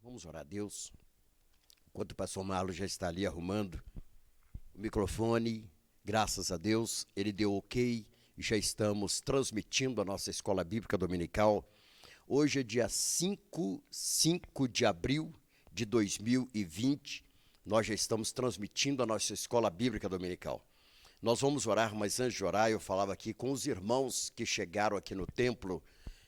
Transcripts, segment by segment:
Vamos orar a Deus. Enquanto o pastor Marlon já está ali arrumando o microfone, graças a Deus, ele deu ok e já estamos transmitindo a nossa Escola Bíblica Dominical. Hoje é dia 5 de abril de 2020, nós já estamos transmitindo a nossa Escola Bíblica Dominical. Nós vamos orar, mas antes de orar, eu falava aqui com os irmãos que chegaram aqui no templo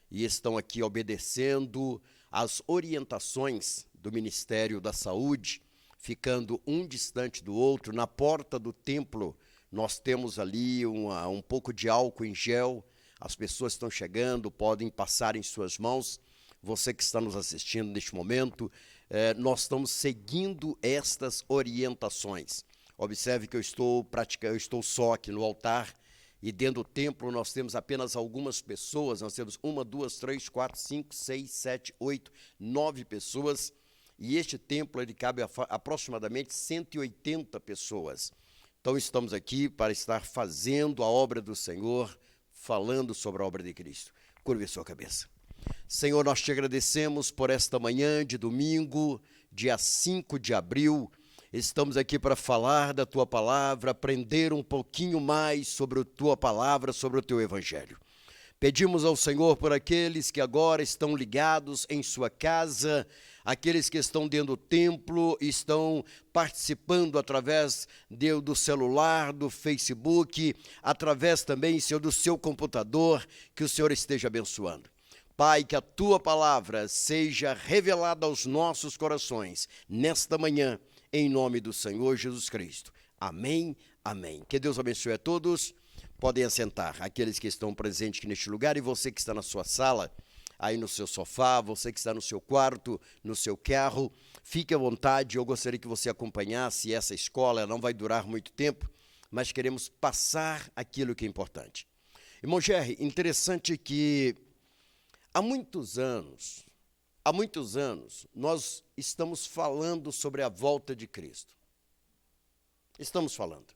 e estão aqui obedecendo às orientações do Ministério da Saúde, ficando um distante do outro. Na porta do templo, nós temos ali um pouco de álcool em gel. As pessoas estão chegando, podem passar em suas mãos. Você que está nos assistindo neste momento, nós estamos seguindo estas orientações. Observe que eu estou só aqui no altar, e dentro do templo nós temos apenas algumas pessoas. Nós temos 1, 2, 3, 4, 5, 6, 7, 8, 9 pessoas, e este templo ele cabe a aproximadamente 180 pessoas. Então estamos aqui para estar fazendo a obra do Senhor, falando sobre a obra de Cristo. Curve a sua cabeça. Senhor, nós te agradecemos por esta manhã de domingo, dia 5 de abril, estamos aqui para falar da Tua Palavra, aprender um pouquinho mais sobre a Tua Palavra, sobre o Teu Evangelho. Pedimos ao Senhor por aqueles que agora estão ligados em sua casa, aqueles que estão dentro do templo, estão participando através do celular, do Facebook, através também, Senhor, do seu computador, que o Senhor esteja abençoando. Pai, que a Tua Palavra seja revelada aos nossos corações nesta manhã, em nome do Senhor Jesus Cristo. Amém, amém. Que Deus abençoe a todos. Podem assentar, aqueles que estão presentes aqui neste lugar, e você que está na sua sala, aí no seu sofá, você que está no seu quarto, no seu carro, fique à vontade. Eu gostaria que você acompanhasse essa escola. Ela não vai durar muito tempo, mas queremos passar aquilo que é importante. Irmão Jerry, interessante que há muitos anos, nós estamos falando sobre a volta de Cristo. Estamos falando.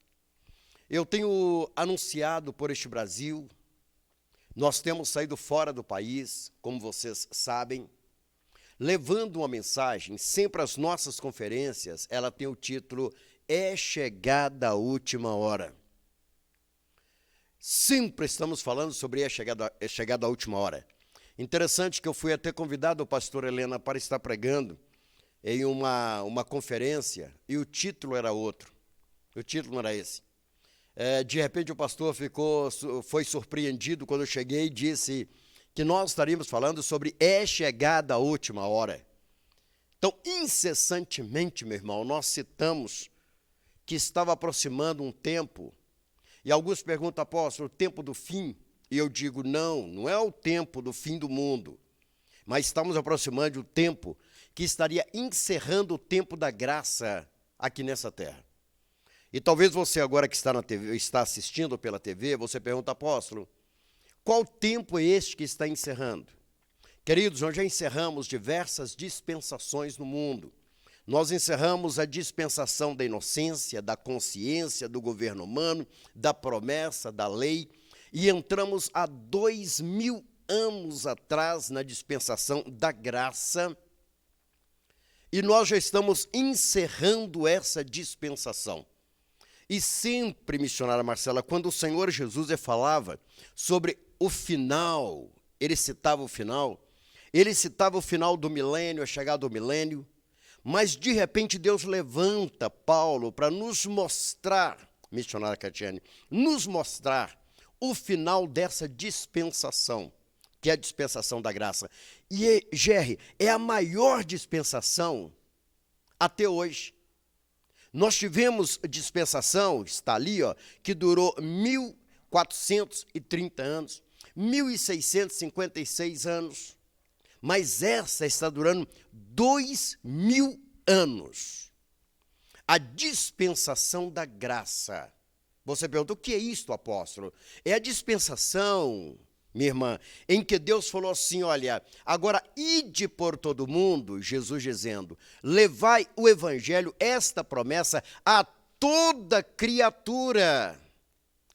Eu tenho anunciado por este Brasil, nós temos saído fora do país, como vocês sabem, levando uma mensagem. Sempre as nossas conferências, ela tem o título É Chegada a Última Hora. Sempre estamos falando sobre é chegada a última hora. Interessante que eu fui até convidado, o pastor Helena, para estar pregando em uma conferência, e o título era outro. O título não era esse. De repente o pastor foi surpreendido quando eu cheguei e disse que nós estaríamos falando sobre é chegada a última hora. Então, incessantemente, meu irmão, nós citamos que estava aproximando um tempo, e alguns perguntam, apóstolo, o tempo do fim? E eu digo, não é o tempo do fim do mundo, mas estamos aproximando o tempo que estaria encerrando o tempo da graça aqui nessa terra. E talvez você agora que está na TV, está assistindo pela TV, você pergunta, apóstolo, qual tempo é este que está encerrando? Queridos, nós já encerramos diversas dispensações no mundo. Nós encerramos a dispensação da inocência, da consciência, do governo humano, da promessa, da lei, e entramos há 2000 anos atrás na dispensação da graça, e nós já estamos encerrando essa dispensação. E sempre, missionária Marcela, quando o Senhor Jesus falava sobre o final, ele citava o final do milênio, a chegada do milênio, mas de repente Deus levanta Paulo para nos mostrar, missionária Catiane, nos mostrar o final dessa dispensação, que é a dispensação da graça. E, Jerry, é a maior dispensação até hoje. Nós tivemos dispensação, está ali, que durou 1430 anos, 1656 anos, mas essa está durando 2000 anos. A dispensação da graça. Você pergunta, o que é isto, apóstolo? É a dispensação, minha irmã, em que Deus falou assim, olha, agora ide por todo mundo, Jesus dizendo, levai o evangelho, esta promessa, a toda criatura,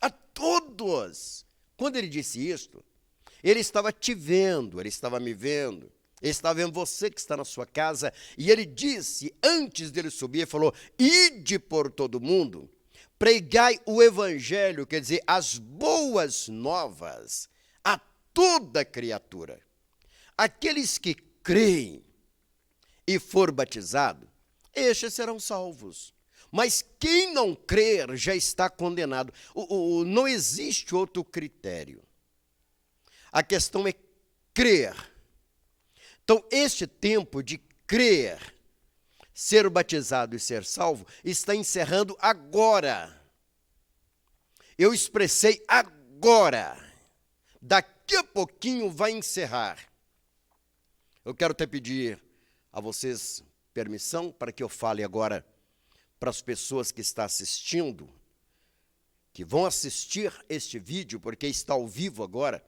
a todos. Quando ele disse isto, ele estava te vendo, ele estava me vendo, Ele está vendo você que está na sua casa, e ele disse, antes dele subir, ele falou, ide por todo mundo, pregai o evangelho, quer dizer, as boas novas a toda criatura. Aqueles que creem e for batizado, estes serão salvos. Mas quem não crer já está condenado. Não existe outro critério. A questão é crer. Então, este tempo de crer, ser batizado e ser salvo, está encerrando agora. Eu expressei agora. Daqui a pouquinho vai encerrar. Eu quero até pedir a vocês permissão para que eu fale agora para as pessoas que estão assistindo, que vão assistir este vídeo, porque está ao vivo agora,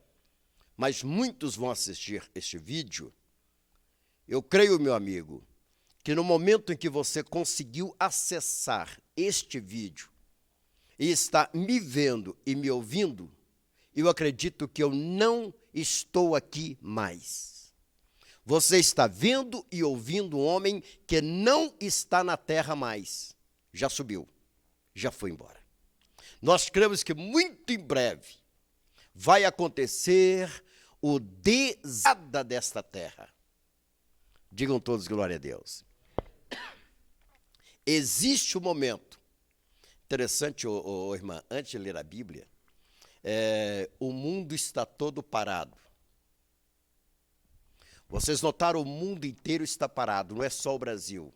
mas muitos vão assistir este vídeo. Eu creio, meu amigo, que no momento em que você conseguiu acessar este vídeo e está me vendo e me ouvindo, eu acredito que eu não estou aqui mais. Você está vendo e ouvindo um homem que não está na terra mais. Já subiu, já foi embora. Nós cremos que muito em breve vai acontecer o desada desta terra. Digam todos glória a Deus. Existe um momento, interessante, irmã, antes de ler a Bíblia, o mundo está todo parado. Vocês notaram, o mundo inteiro está parado, não é só o Brasil.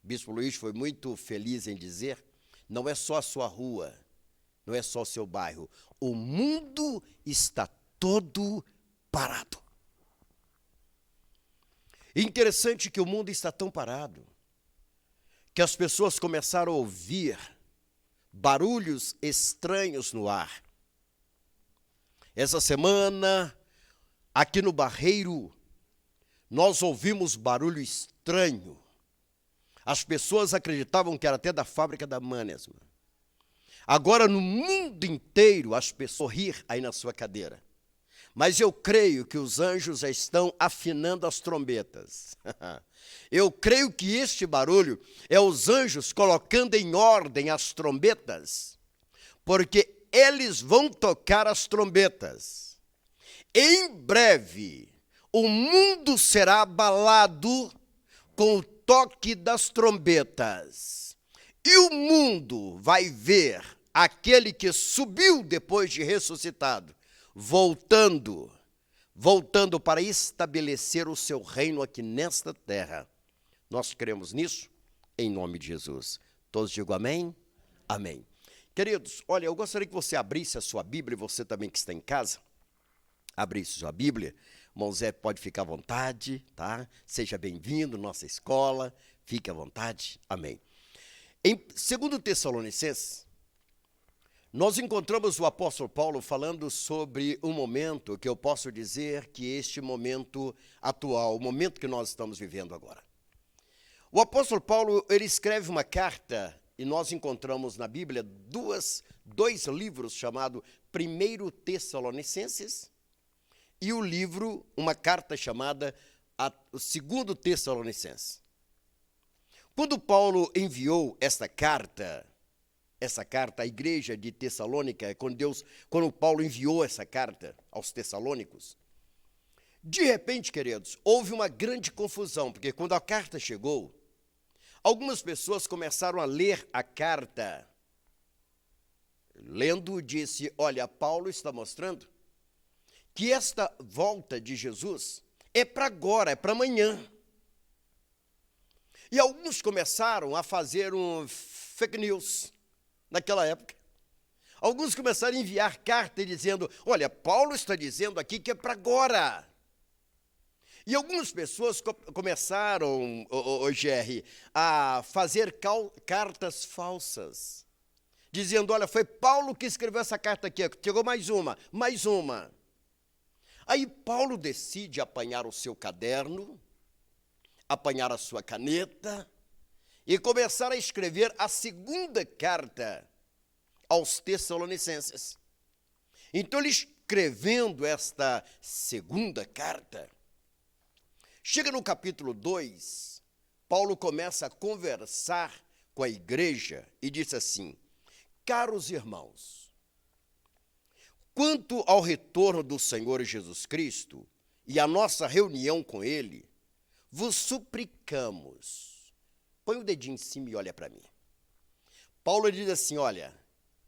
Bispo Luiz foi muito feliz em dizer, não é só a sua rua, não é só o seu bairro. O mundo está todo parado. Interessante que o mundo está tão parado, que as pessoas começaram a ouvir barulhos estranhos no ar. Essa semana, aqui no Barreiro, nós ouvimos barulho estranho. As pessoas acreditavam que era até da fábrica da Mannesmann. Agora, no mundo inteiro, as pessoas rir aí na sua cadeira. Mas eu creio que os anjos já estão afinando as trombetas. Eu creio que este barulho é os anjos colocando em ordem as trombetas, porque eles vão tocar as trombetas. Em breve, o mundo será abalado com o toque das trombetas. E o mundo vai ver aquele que subiu depois de ressuscitado, voltando para estabelecer o seu reino aqui nesta terra. Nós cremos nisso, em nome de Jesus. Todos digam amém? Amém. Queridos, olha, eu gostaria que você abrisse a sua Bíblia, e você também que está em casa, abrisse sua Bíblia. Irmão Zé, pode ficar à vontade, tá? Seja bem-vindo à nossa escola, fique à vontade, amém. Em 2 Tessalonicenses, nós encontramos o apóstolo Paulo falando sobre um momento que eu posso dizer que este momento atual, o momento que nós estamos vivendo agora. O apóstolo Paulo, ele escreve uma carta, e nós encontramos na Bíblia dois livros chamados 1 Tessalonicenses, e o livro, uma carta chamada 2 Tessalonicenses. Quando Paulo enviou essa carta à igreja de Tessalônica, quando Paulo enviou essa carta aos tessalônicos, de repente, queridos, houve uma grande confusão, porque quando a carta chegou, algumas pessoas começaram a ler a carta. Lendo, disse, olha, Paulo está mostrando que esta volta de Jesus é para agora, é para amanhã. E alguns começaram a fazer um fake news naquela época. Alguns começaram a enviar carta dizendo, olha, Paulo está dizendo aqui que é para agora. E algumas pessoas começaram, GR, a fazer cartas falsas, dizendo, olha, foi Paulo que escreveu essa carta aqui, chegou mais uma. Aí Paulo decide apanhar o seu caderno, apanhar a sua caneta e começar a escrever a segunda carta aos Tessalonicenses. Então, ele escrevendo esta segunda carta, Chega no capítulo 2, Paulo começa a conversar com a igreja e diz assim: caros irmãos, quanto ao retorno do Senhor Jesus Cristo e a nossa reunião com Ele, vos suplicamos. Põe o dedinho em cima e olha para mim. Paulo diz assim: olha,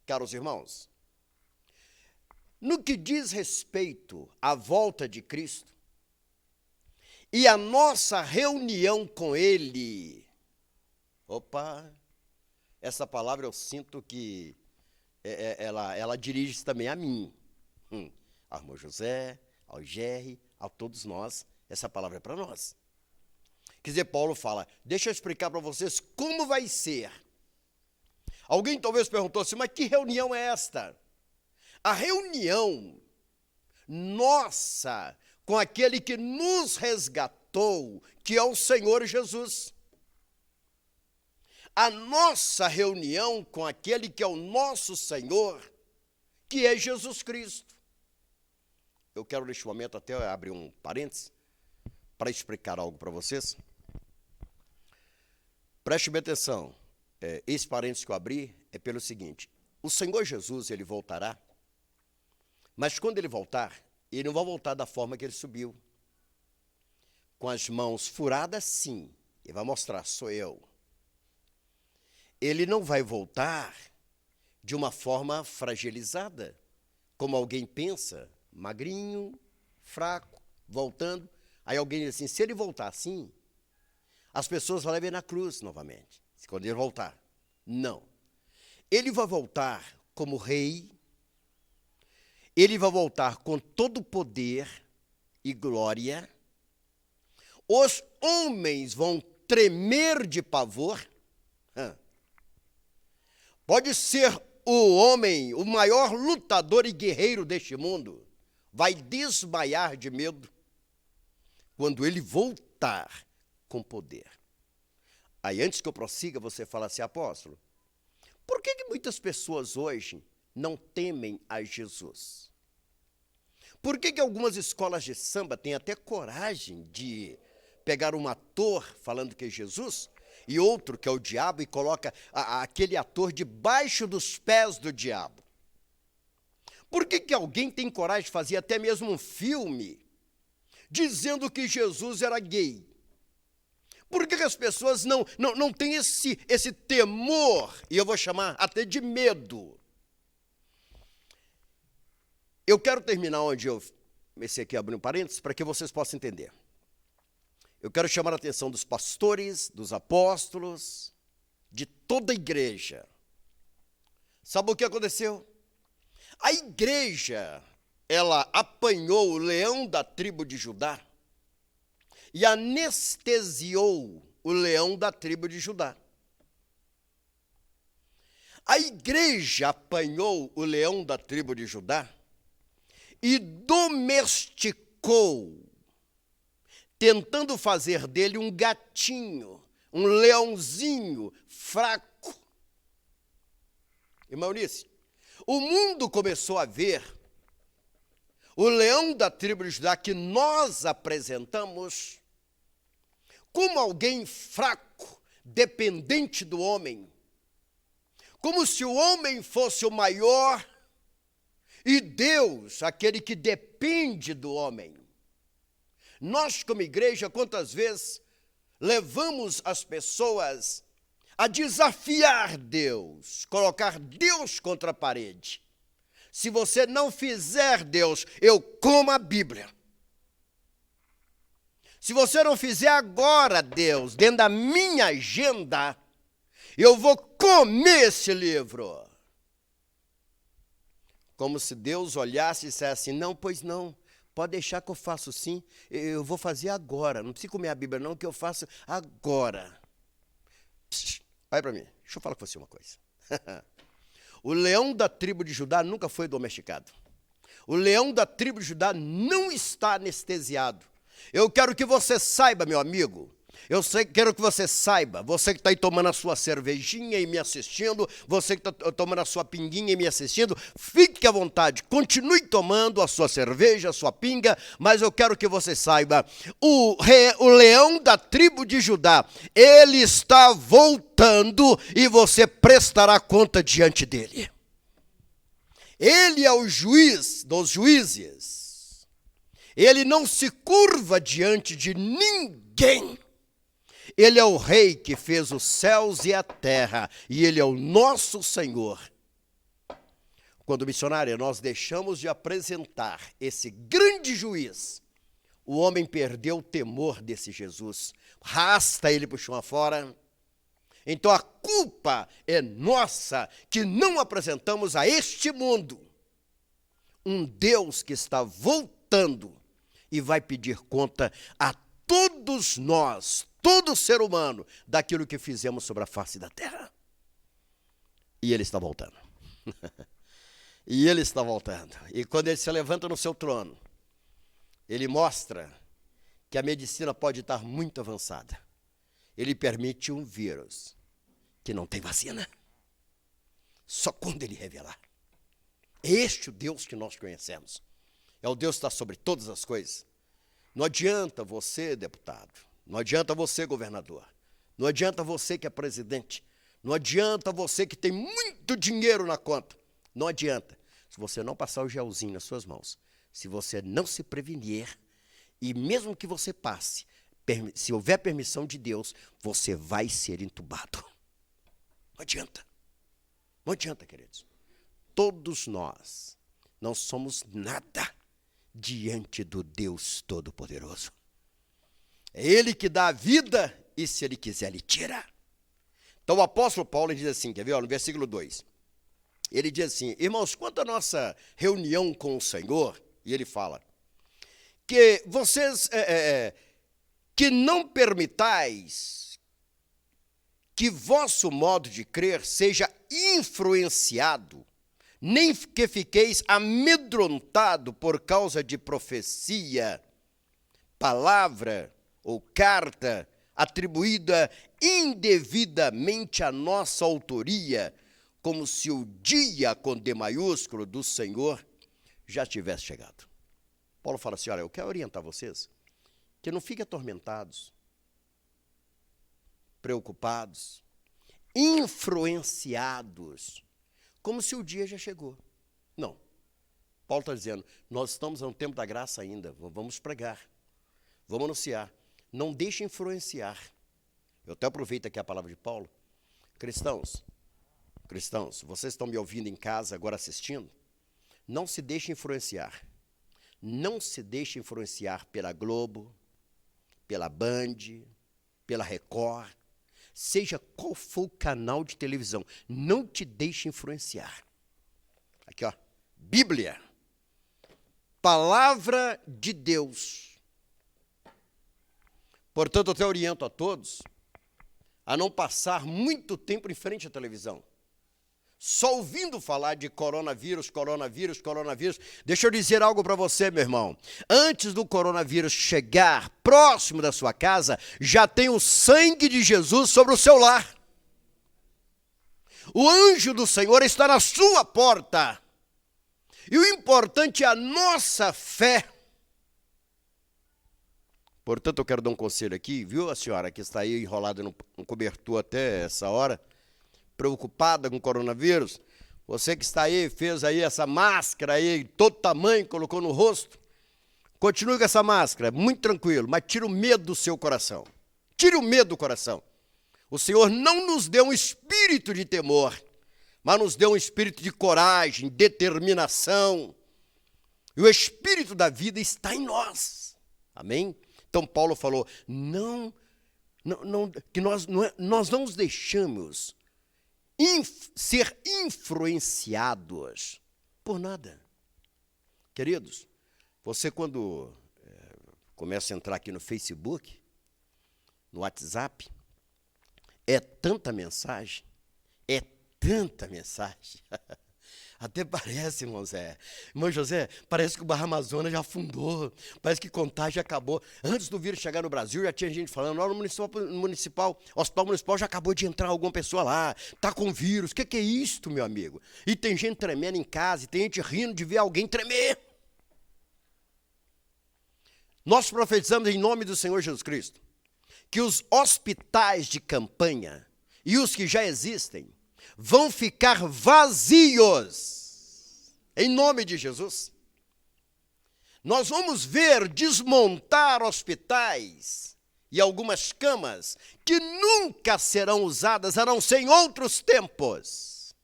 caros irmãos, no que diz respeito à volta de Cristo e a nossa reunião com Ele, opa, essa palavra eu sinto que ela dirige-se também a mim, ao irmão José, ao Gerry, a todos nós, essa palavra é para nós. Quer dizer, Paulo fala, deixa eu explicar para vocês como vai ser. Alguém talvez perguntou assim, mas que reunião é esta? A reunião nossa com aquele que nos resgatou, que é o Senhor Jesus. A nossa reunião com aquele que é o nosso Senhor, que é Jesus Cristo. Eu quero neste momento até abrir um parênteses para explicar algo para vocês. Preste bem atenção, esse parênteses que eu abri é pelo seguinte: o Senhor Jesus, ele voltará, mas quando ele voltar, ele não vai voltar da forma que ele subiu. Com as mãos furadas, sim, ele vai mostrar, sou eu. Ele não vai voltar de uma forma fragilizada, como alguém pensa, magrinho, fraco, voltando. Aí alguém diz assim, se ele voltar assim, as pessoas vão ver na cruz novamente, quando ele voltar. Não. Ele vai voltar como rei, ele vai voltar com todo o poder e glória, os homens vão tremer de pavor. Pode ser o homem, o maior lutador e guerreiro deste mundo, vai desmaiar de medo quando ele voltar com poder. Aí, antes que eu prossiga, você fala assim, apóstolo, por que muitas pessoas hoje não temem a Jesus? Por que algumas escolas de samba têm até coragem de pegar um ator falando que é Jesus e outro que é o diabo e coloca aquele ator debaixo dos pés do diabo? Por que alguém tem coragem de fazer até mesmo um filme dizendo que Jesus era gay? Por que as pessoas não têm esse temor, e eu vou chamar até de medo? Eu quero terminar onde eu comecei aqui abrindo parênteses, para que vocês possam entender. Eu quero chamar a atenção dos pastores, dos apóstolos, de toda a igreja. Sabe o que aconteceu? A igreja, ela apanhou o leão da tribo de Judá e anestesiou o leão da tribo de Judá. A igreja apanhou o leão da tribo de Judá e domesticou, tentando fazer dele um gatinho, um leãozinho fraco. Irmão Eunice, o mundo começou a ver o leão da tribo de Judá que nós apresentamos como alguém fraco, dependente do homem, como se o homem fosse o maior e Deus, aquele que depende do homem. Nós, como igreja, quantas vezes levamos as pessoas a desafiar Deus, colocar Deus contra a parede. Se você não fizer Deus, eu como a Bíblia. Se você não fizer agora Deus, dentro da minha agenda, eu vou comer esse livro. Como se Deus olhasse e dissesse assim, não, pois não, pode deixar que eu faço sim, eu vou fazer agora, não precisa comer a Bíblia não, que eu faço agora. Psh, olha para mim, deixa eu falar com você uma coisa. O leão da tribo de Judá nunca foi domesticado. O leão da tribo de Judá não está anestesiado. Eu quero que você saiba, meu amigo, Quero que você saiba, você que está aí tomando a sua cervejinha e me assistindo, você que está tomando a sua pinguinha e me assistindo, fique à vontade, continue tomando a sua cerveja, a sua pinga, mas eu quero que você saiba, o leão da tribo de Judá, ele está voltando e você prestará conta diante dele. Ele é o juiz dos juízes, ele não se curva diante de ninguém. Ele é o rei que fez os céus e a terra, e ele é o nosso Senhor. Quando, missionária, nós deixamos de apresentar esse grande juiz, o homem perdeu o temor desse Jesus, arrasta ele para o chão afora. Então a culpa é nossa, que não apresentamos a este mundo um Deus que está voltando e vai pedir conta a todos nós, todo ser humano, daquilo que fizemos sobre a face da terra. E ele está voltando. E ele está voltando. E quando ele se levanta no seu trono, ele mostra que a medicina pode estar muito avançada. Ele permite um vírus que não tem vacina. Só quando ele revelar. É este o Deus que nós conhecemos. É o Deus que está sobre todas as coisas. Não adianta você, deputado. Não adianta você, governador. Não adianta você que é presidente. Não adianta você que tem muito dinheiro na conta. Não adianta. Se você não passar o gelzinho nas suas mãos, se você não se prevenir, e mesmo que você passe, se houver permissão de Deus, você vai ser entubado. Não adianta. Não adianta, queridos. Todos nós não somos nada diante do Deus Todo-Poderoso. É Ele que dá a vida e, se Ele quiser, Ele tira. Então o apóstolo Paulo diz assim, quer ver? No versículo 2. Ele diz assim, irmãos, quanto à nossa reunião com o Senhor, e ele fala, que vocês, que não permitais que vosso modo de crer seja influenciado, nem que fiqueis amedrontado por causa de profecia, palavra ou carta atribuída indevidamente à nossa autoria, como se o dia com D maiúsculo do Senhor já tivesse chegado. Paulo fala assim, olha, eu quero orientar vocês que não fiquem atormentados, preocupados, influenciados, como se o dia já chegou. Não. Paulo está dizendo, nós estamos no tempo da graça ainda, vamos pregar, vamos anunciar. Não deixe influenciar. Eu até aproveito aqui a palavra de Paulo. Cristãos, vocês estão me ouvindo em casa, agora assistindo? Não se deixe influenciar. Não se deixe influenciar pela Globo, pela Band, pela Record, seja qual for o canal de televisão, não te deixe influenciar. Aqui, ó, Bíblia, palavra de Deus. Portanto, eu te oriento a todos a não passar muito tempo em frente à televisão, só ouvindo falar de coronavírus. Deixa eu dizer algo para você, meu irmão. Antes do coronavírus chegar próximo da sua casa, já tem o sangue de Jesus sobre o seu lar. O anjo do Senhor está na sua porta. E o importante é a nossa fé. Portanto, eu quero dar um conselho aqui, viu, a senhora que está aí enrolada no cobertor até essa hora, preocupada com o coronavírus, você que está aí, fez aí essa máscara aí, todo tamanho, colocou no rosto, continue com essa máscara, muito tranquilo, mas tira o medo do seu coração. Tire o medo do coração. O Senhor não nos deu um espírito de temor, mas nos deu um espírito de coragem, determinação. E o espírito da vida está em nós. Amém? Então Paulo falou, que nós não nos deixamos ser influenciados por nada. Queridos, você quando começa a entrar aqui no Facebook, no WhatsApp, é tanta mensagem, Até parece, irmão Zé. Irmão José, parece que o Barra Amazonas já afundou. Parece que Contagem acabou. Antes do vírus chegar no Brasil, já tinha gente falando, olha, no Hospital Municipal já acabou de entrar alguma pessoa lá. Tá com vírus. O que é isto, meu amigo? E tem gente tremendo em casa, e tem gente rindo de ver alguém tremer. Nós profetizamos em nome do Senhor Jesus Cristo que os hospitais de campanha e os que já existem vão ficar vazios, em nome de Jesus. Nós vamos ver desmontar hospitais e algumas camas que nunca serão usadas, a não ser em outros tempos.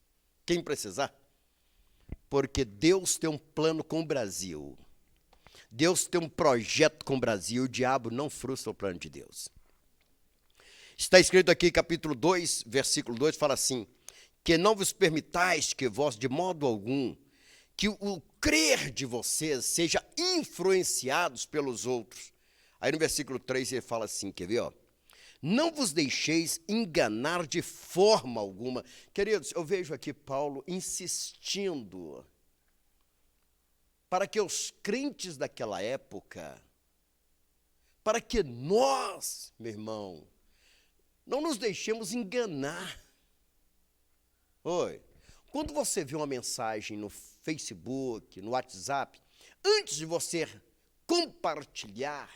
Quem precisar? Porque Deus tem um plano com o Brasil. Deus tem um projeto com o Brasil, o diabo não frustra o plano de Deus. Está escrito aqui, capítulo 2, versículo 2, fala assim, que não vos permitais que vós, de modo algum, que o crer de vocês seja influenciados pelos outros. Aí no versículo 3 ele fala assim, quer ver, ó? Não vos deixeis enganar de forma alguma. Queridos, eu vejo aqui Paulo insistindo para que os crentes daquela época, para que nós, meu irmão, não nos deixemos enganar. Oi, quando você vê uma mensagem no Facebook, no WhatsApp, antes de você compartilhar,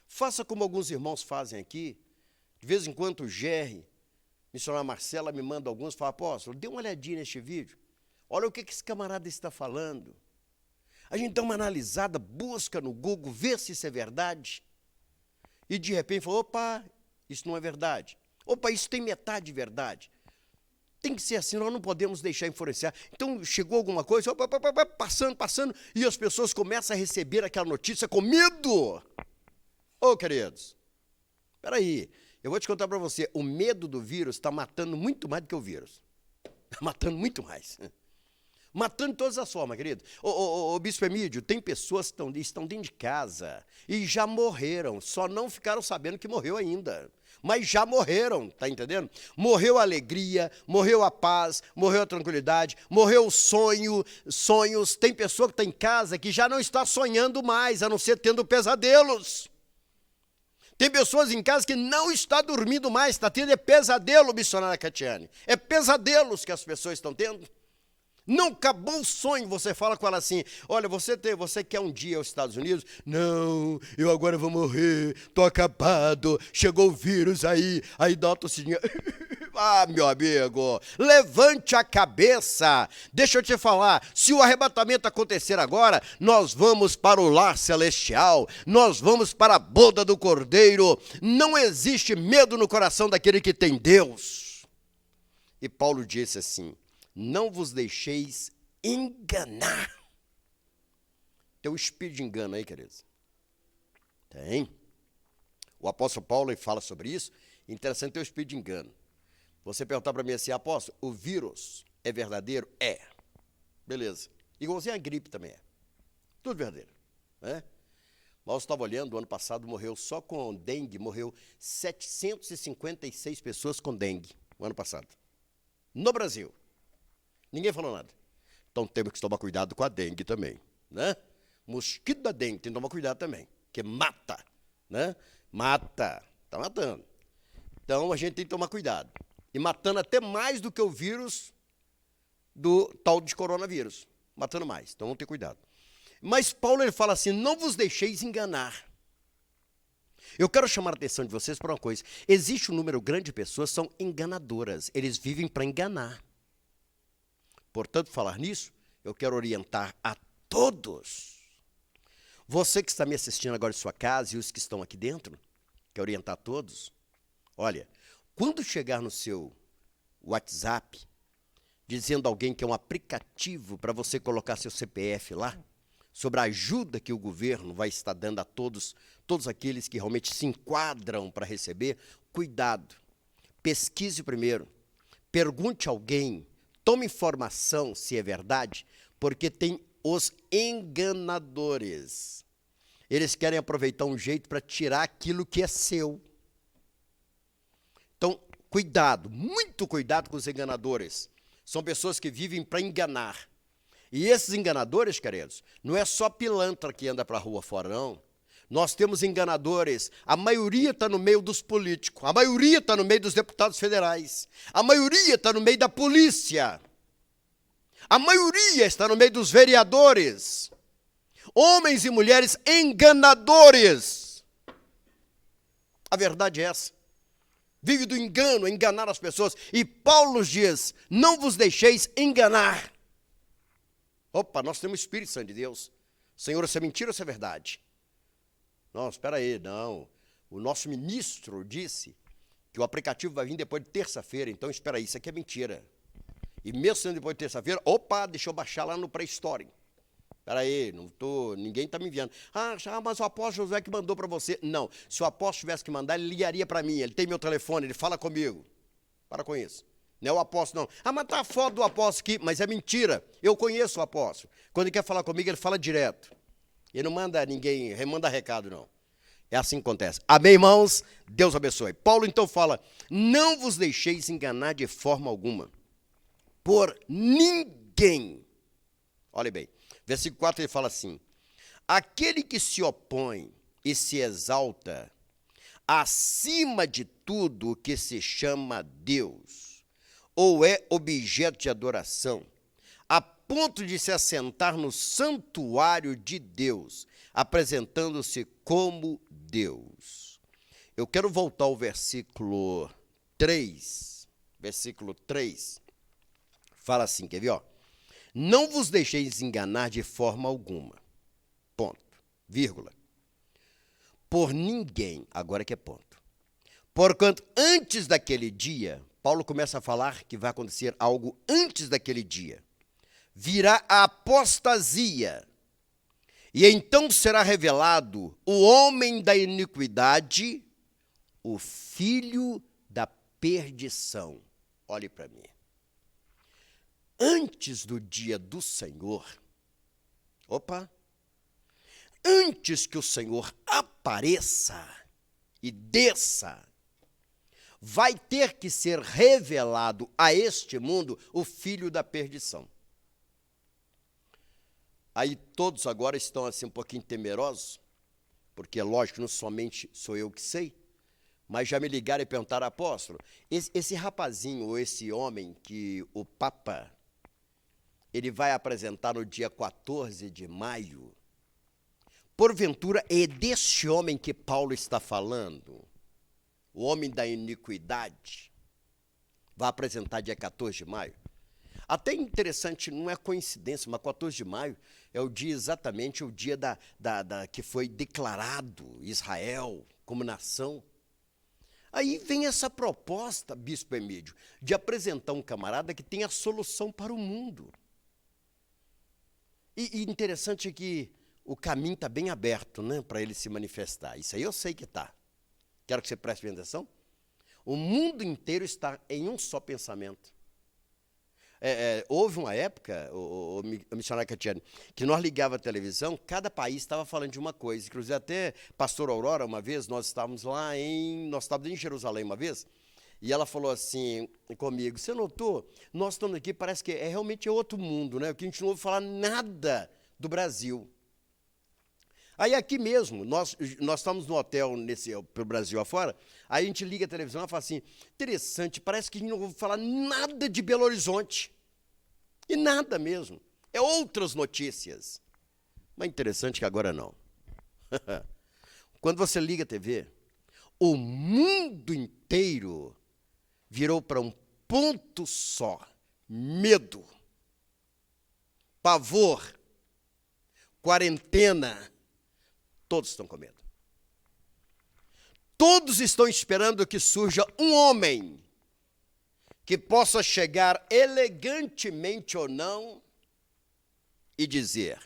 faça como alguns irmãos fazem aqui. De vez em quando o Gerry, missionária Marcela, me manda alguns e fala, apóstolo, dê uma olhadinha neste vídeo. Olha o que esse camarada está falando. A gente dá uma analisada, busca no Google, vê se isso é verdade. E de repente fala, opa, isso não é verdade. Opa, isso tem metade de verdade. Tem que ser assim, nós não podemos deixar influenciar. Então, chegou alguma coisa, opa, passando, e as pessoas começam a receber aquela notícia com medo. Ô, queridos, espera aí, eu vou te contar para você, o medo do vírus está matando muito mais do que o vírus. Está matando muito mais. Matando de todas as formas, querido. Ô, Bispo Emílio, tem pessoas que estão dentro de casa e já morreram, só não ficaram sabendo que morreu ainda. Mas já morreram, tá entendendo? Morreu a alegria, morreu a paz, morreu a tranquilidade, morreu o sonhos. Tem pessoa que está em casa que já não está sonhando mais, a não ser tendo pesadelos. Tem pessoas em casa que não está dormindo mais, está tendo pesadelo, missionária Catiane. É pesadelos que as pessoas estão tendo. Não acabou o sonho, você fala com ela assim, olha, você quer um dia aos Estados Unidos? Não, eu agora vou morrer, tô acabado, chegou o vírus aí dá uma tossidinha. Ah, meu amigo, levante a cabeça, deixa eu te falar, se o arrebatamento acontecer agora, nós vamos para o lar celestial, nós vamos para a boda do Cordeiro, não existe medo no coração daquele que tem Deus. E Paulo disse assim, não vos deixeis enganar. Tem um espírito de engano aí, queridos? Tem. O apóstolo Paulo fala sobre isso. Interessante ter o espírito de engano. Você perguntar para mim assim, apóstolo, o vírus é verdadeiro? É. Beleza. Igualzinho a gripe também é. Tudo verdadeiro. Né? Nós estávamos olhando, o ano passado morreu só com dengue, morreu 756 pessoas com dengue, o ano passado. No Brasil. Ninguém falou nada. Então temos que tomar cuidado com a dengue também, né? Mosquito da dengue, tem que tomar cuidado também, porque mata, né? Mata, tá matando. Então a gente tem que tomar cuidado. E matando até mais do que o vírus do tal de coronavírus. Matando mais, então vamos ter cuidado. Mas Paulo ele fala assim, não vos deixeis enganar. Eu quero chamar a atenção de vocês para uma coisa. Existe um número grande de pessoas que são enganadoras. Eles vivem para enganar. Portanto, falar nisso, eu quero orientar a todos. Você que está me assistindo agora de sua casa e os que estão aqui dentro, quero orientar a todos. Olha, quando chegar no seu WhatsApp, dizendo a alguém que é um aplicativo para você colocar seu CPF lá, sobre a ajuda que o governo vai estar dando a todos aqueles que realmente se enquadram para receber, cuidado, pesquise primeiro, pergunte a alguém, tome informação se é verdade, porque tem os enganadores. Eles querem aproveitar um jeito para tirar aquilo que é seu. Então, cuidado, muito cuidado com os enganadores. São pessoas que vivem para enganar. E esses enganadores, queridos, não é só pilantra que anda para a rua fora, não. Nós temos enganadores, a maioria está no meio dos políticos, a maioria está no meio dos deputados federais, a maioria está no meio da polícia, a maioria está no meio dos vereadores, homens e mulheres enganadores. A verdade é essa. Vive do engano, enganar as pessoas. E Paulo diz, não vos deixeis enganar. Opa, nós temos o Espírito Santo de Deus. Senhor, isso é mentira ou isso é verdade? Não, espera aí, não. O nosso ministro disse que o aplicativo vai vir depois de terça-feira, então espera aí, isso aqui é mentira. E mesmo sendo depois de terça-feira, opa, deixa eu baixar lá no Play Store. Espera aí, ninguém está me enviando. Mas o apóstolo Josué que mandou para você. Não, se o apóstolo tivesse que mandar, ele ligaria para mim, ele tem meu telefone, ele fala comigo. Para com isso. Não é o apóstolo, não. Mas está a foto do apóstolo aqui, mas é mentira. Eu conheço o apóstolo. Quando ele quer falar comigo, ele fala direto. Ele não manda ninguém, remanda recado, não. É assim que acontece. Amém, irmãos? Deus abençoe. Paulo então fala, não vos deixeis enganar de forma alguma, por ninguém. Olha bem, versículo 4 ele fala assim, aquele que se opõe e se exalta acima de tudo o que se chama Deus, ou é objeto de adoração, a ponto de se assentar no santuário de Deus, apresentando-se como Deus. Eu quero voltar ao versículo 3. Versículo 3. Fala assim, quer ver? Ó? Não vos deixeis enganar de forma alguma. Ponto. Vírgula. Por ninguém. Agora que é ponto. Porquanto antes daquele dia, Paulo começa a falar que vai acontecer algo antes daquele dia. Virá a apostasia, e então será revelado o homem da iniquidade, o filho da perdição. Olhe para mim. Antes do dia do Senhor, antes que o Senhor apareça e desça, vai ter que ser revelado a este mundo o filho da perdição. Aí todos agora estão assim um pouquinho temerosos, porque lógico, não somente sou eu que sei, mas já me ligaram e perguntaram, apóstolo, esse rapazinho ou esse homem que o Papa, ele vai apresentar no dia 14 de maio, porventura é deste homem que Paulo está falando, o homem da iniquidade, vai apresentar dia 14 de maio? Até interessante, não é coincidência, mas 14 de maio é o dia exatamente o dia que foi declarado Israel como nação. Aí vem essa proposta, bispo Emídio, de apresentar um camarada que tem a solução para o mundo. E interessante que o caminho está bem aberto, né, para ele se manifestar. Isso aí eu sei que está. Quero que você preste bem atenção. O mundo inteiro está em um só pensamento. Houve uma época, o missionário Catiane, que nós ligava a televisão, cada país estava falando de uma coisa. Inclusive até pastor Aurora, uma vez, nós estávamos em Jerusalém uma vez, e ela falou assim comigo, você notou? Nós estamos aqui, parece que realmente outro mundo, né? Porque a gente não ouve falar nada do Brasil. Aí aqui mesmo, nós estamos no hotel pro Brasil afora, aí a gente liga a televisão e fala assim, interessante, parece que a gente não ouve falar nada de Belo Horizonte. E nada mesmo. É outras notícias. Mas interessante que agora não. Quando você liga a TV, o mundo inteiro virou para um ponto só. Medo, pavor, quarentena. Todos estão com medo. Todos estão esperando que surja um homem que possa chegar elegantemente ou não e dizer,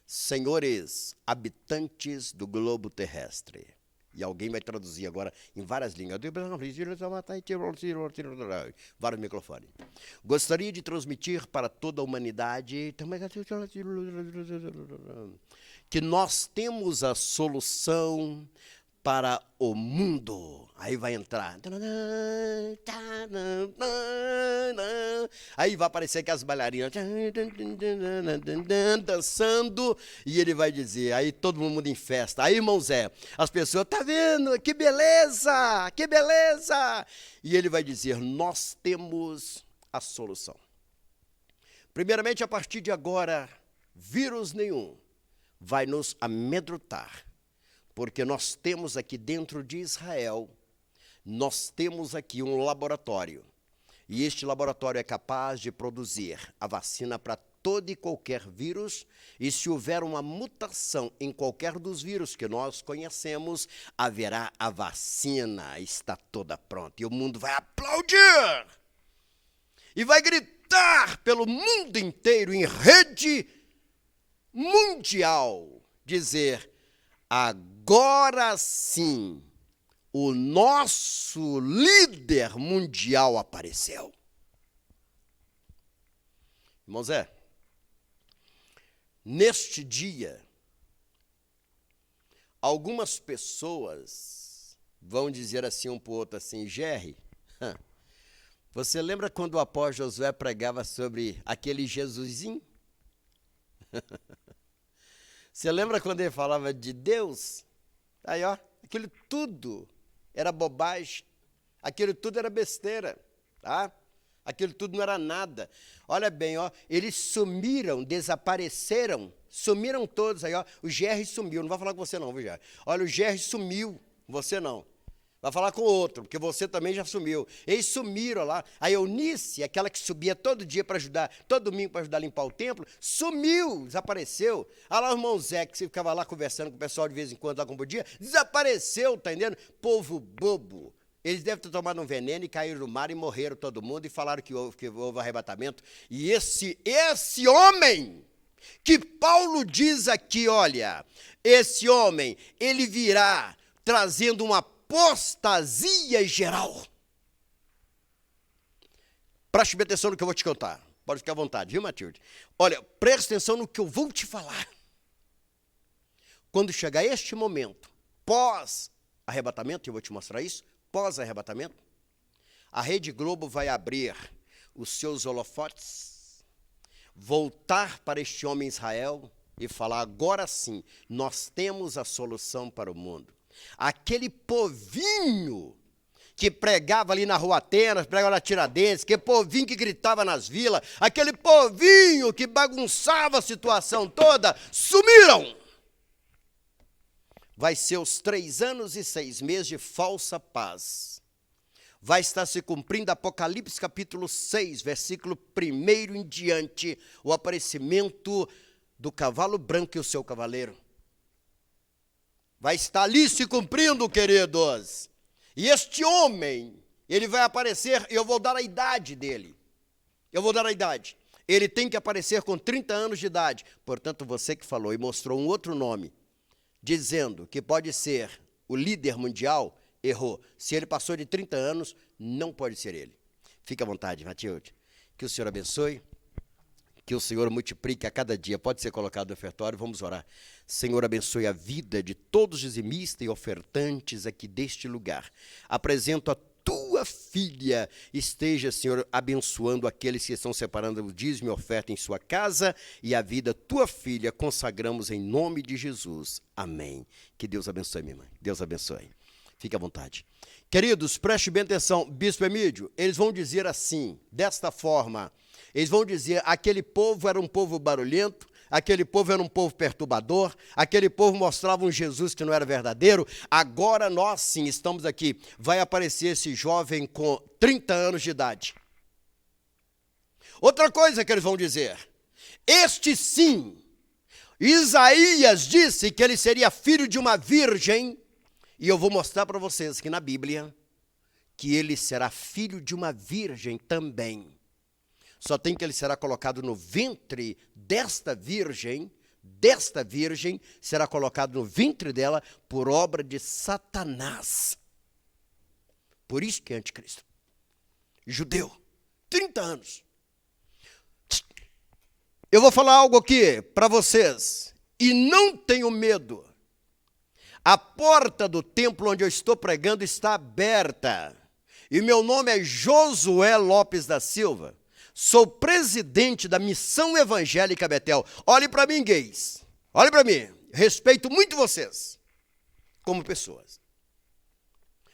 senhores habitantes do globo terrestre. E alguém vai traduzir agora em várias línguas. Vários microfones. Gostaria de transmitir para toda a humanidade que nós temos a solução para o mundo. Aí vai entrar. Aí vai aparecer aquelas bailarinas dançando, e ele vai dizer, aí todo mundo em festa. Aí, irmão Zé, as pessoas, tá vendo? Que beleza! Que beleza! E ele vai dizer, nós temos a solução. Primeiramente, a partir de agora, vírus nenhum vai nos amedrontar, porque nós temos aqui dentro de Israel, nós temos aqui um laboratório, e este laboratório é capaz de produzir a vacina para todo e qualquer vírus, e se houver uma mutação em qualquer dos vírus que nós conhecemos, haverá a vacina, está toda pronta, e o mundo vai aplaudir, e vai gritar pelo mundo inteiro, em rede mundial, dizer, agora sim, o nosso líder mundial apareceu. Irmão Zé, neste dia, algumas pessoas vão dizer assim um para o outro assim, Jerry, você lembra quando o apóstolo Josué pregava sobre aquele Jesusinho? Você lembra quando ele falava de Deus? Aí, ó, aquilo tudo era bobagem, aquilo tudo era besteira, tá? Aquilo tudo não era nada. Olha bem, ó, eles sumiram, desapareceram, sumiram todos aí, ó. O Jerry sumiu, não vai falar com você não, viu, Jerry? Olha, o Jerry sumiu, você não. Vai falar com o outro, porque você também já sumiu. Eles sumiram lá. A Eunice, aquela que subia todo dia para ajudar, todo domingo para ajudar a limpar o templo, sumiu, desapareceu. Olha lá o irmão Zé, que você ficava lá conversando com o pessoal de vez em quando, lá com o dia, desapareceu, tá entendendo? Povo bobo. Eles devem ter tomado um veneno e caíram no mar e morreram todo mundo e falaram que houve arrebatamento. E esse homem, que Paulo diz aqui, olha, esse homem, ele virá trazendo uma apostasia geral. Preste bem atenção no que eu vou te contar. Pode ficar à vontade, viu, Matilde? Olha, preste atenção no que eu vou te falar. Quando chegar este momento, pós-arrebatamento, eu vou te mostrar isso, pós-arrebatamento, a Rede Globo vai abrir os seus holofotes, voltar para este homem Israel e falar, agora sim, nós temos a solução para o mundo. Aquele povinho que pregava ali na Rua Atenas, pregava na Tiradentes, aquele povinho que gritava nas vilas, aquele povinho que bagunçava a situação toda, sumiram. Vai ser os 3 anos e 6 meses de falsa paz. Vai estar se cumprindo Apocalipse capítulo 6, versículo 1 em diante, o aparecimento do cavalo branco e o seu cavaleiro. Vai estar ali se cumprindo, queridos. E este homem, ele vai aparecer, eu vou dar a idade dele. Eu vou dar a idade. Ele tem que aparecer com 30 anos de idade. Portanto, você que falou e mostrou um outro nome, dizendo que pode ser o líder mundial, errou. Se ele passou de 30 anos, não pode ser ele. Fique à vontade, Matilde. Que o Senhor abençoe. Que o Senhor multiplique a cada dia. Pode ser colocado no ofertório, vamos orar. Senhor, abençoe a vida de todos os dizimistas e ofertantes aqui deste lugar. Apresento a tua filha, esteja, Senhor, abençoando aqueles que estão separando o dízimo e oferta em sua casa, e a vida tua filha consagramos em nome de Jesus. Amém. Que Deus abençoe, minha mãe. Deus abençoe. Fique à vontade. Queridos, preste bem atenção. Bispo Emílio, eles vão dizer assim, desta forma, eles vão dizer, aquele povo era um povo barulhento, aquele povo era um povo perturbador, aquele povo mostrava um Jesus que não era verdadeiro, agora nós sim estamos aqui, vai aparecer esse jovem com 30 anos de idade. Outra coisa que eles vão dizer, este sim, Isaías disse que ele seria filho de uma virgem, e eu vou mostrar para vocês que na Bíblia, que ele será filho de uma virgem também. Só tem que ele será colocado no ventre desta virgem será colocado no ventre dela por obra de Satanás. Por isso que é anticristo. Judeu, 30 anos. Eu vou falar algo aqui para vocês, e não tenham medo. A porta do templo onde eu estou pregando está aberta. E meu nome é Josué Lopes da Silva. Sou presidente da Missão Evangélica Betel. Olhe para mim, gays. Olhe para mim. Respeito muito vocês como pessoas.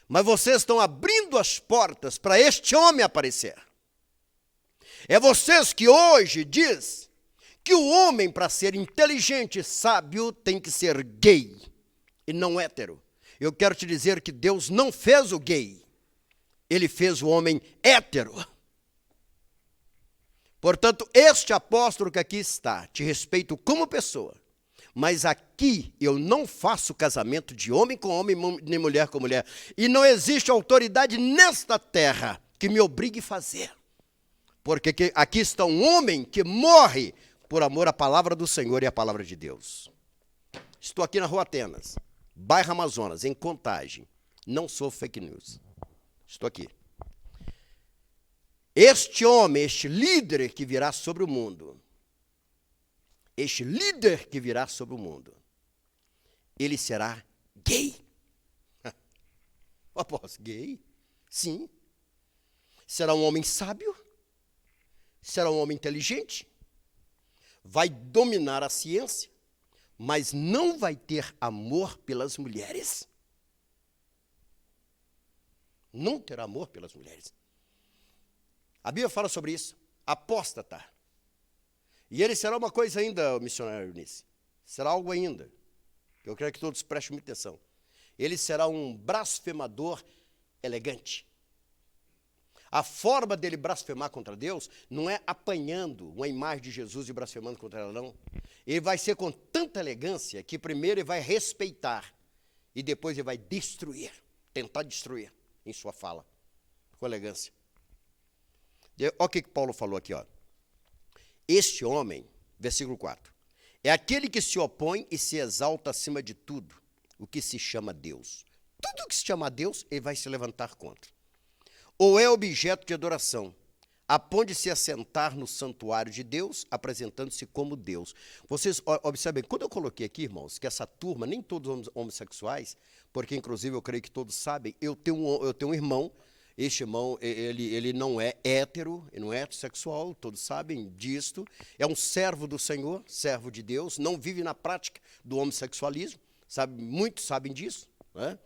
Mas vocês estão abrindo as portas para este homem aparecer. É vocês que hoje diz que o homem, para ser inteligente e sábio, tem que ser gay e não hétero. Eu quero te dizer que Deus não fez o gay. Ele fez o homem hétero. Portanto, este apóstolo que aqui está, te respeito como pessoa, mas aqui eu não faço casamento de homem com homem, nem mulher com mulher. E não existe autoridade nesta terra que me obrigue a fazer. Porque aqui está um homem que morre por amor à palavra do Senhor e à palavra de Deus. Estou aqui na Rua Atenas, bairro Amazonas, em Contagem. Não sou fake news. Estou aqui. Este homem, este líder que virá sobre o mundo, ele será gay. Apóstolo, gay? Sim. Será um homem sábio, será um homem inteligente, vai dominar a ciência, mas não vai ter amor pelas mulheres. Não terá amor pelas mulheres. A Bíblia fala sobre isso, apóstata. E ele será uma coisa ainda, missionário Eunice. Será algo ainda. Eu quero que todos prestem muita atenção. Ele será um blasfemador elegante. A forma dele blasfemar contra Deus não é apanhando uma imagem de Jesus e blasfemando contra ela, não. Ele vai ser com tanta elegância que primeiro ele vai respeitar e depois ele vai destruir, tentar destruir em sua fala, com elegância. Olha o que Paulo falou aqui, ó. Este homem, versículo 4, é aquele que se opõe e se exalta acima de tudo, o que se chama Deus. Tudo que se chama Deus, ele vai se levantar contra. Ou é objeto de adoração, a ponto de se assentar no santuário de Deus, apresentando-se como Deus. Vocês observem, quando eu coloquei aqui, irmãos, que essa turma, nem todos homossexuais, porque inclusive eu creio que todos sabem, eu tenho um irmão. Este irmão, ele não é hétero, ele não é heterossexual, todos sabem disto. É um servo do Senhor, servo de Deus, não vive na prática do homossexualismo, sabe, muitos sabem disso, né?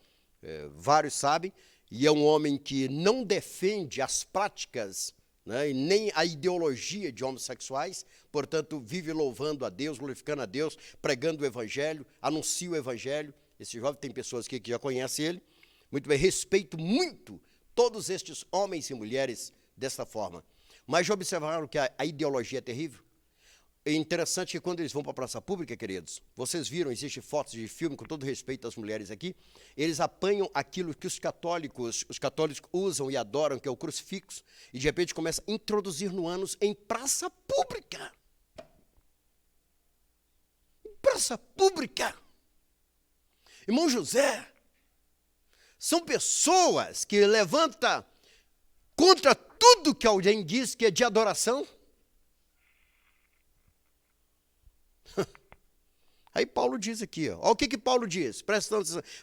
Vários sabem, e é um homem que não defende as práticas, né, e nem a ideologia de homossexuais, portanto, vive louvando a Deus, glorificando a Deus, pregando o Evangelho, anuncia o Evangelho. Esse jovem, tem pessoas aqui que já conhecem ele. Muito bem, respeito muito todos estes homens e mulheres dessa forma. Mas já observaram que a ideologia é terrível? É interessante que quando eles vão para a praça pública, queridos, vocês viram, existem fotos de filme, com todo respeito às mulheres aqui, eles apanham aquilo que os católicos usam e adoram, que é o crucifixo, e de repente começam a introduzir no ânus em praça pública. Em praça pública. Irmão José, são pessoas que levantam contra tudo que alguém diz que é de adoração. Aí Paulo diz aqui, ó, olha o que Paulo diz, presta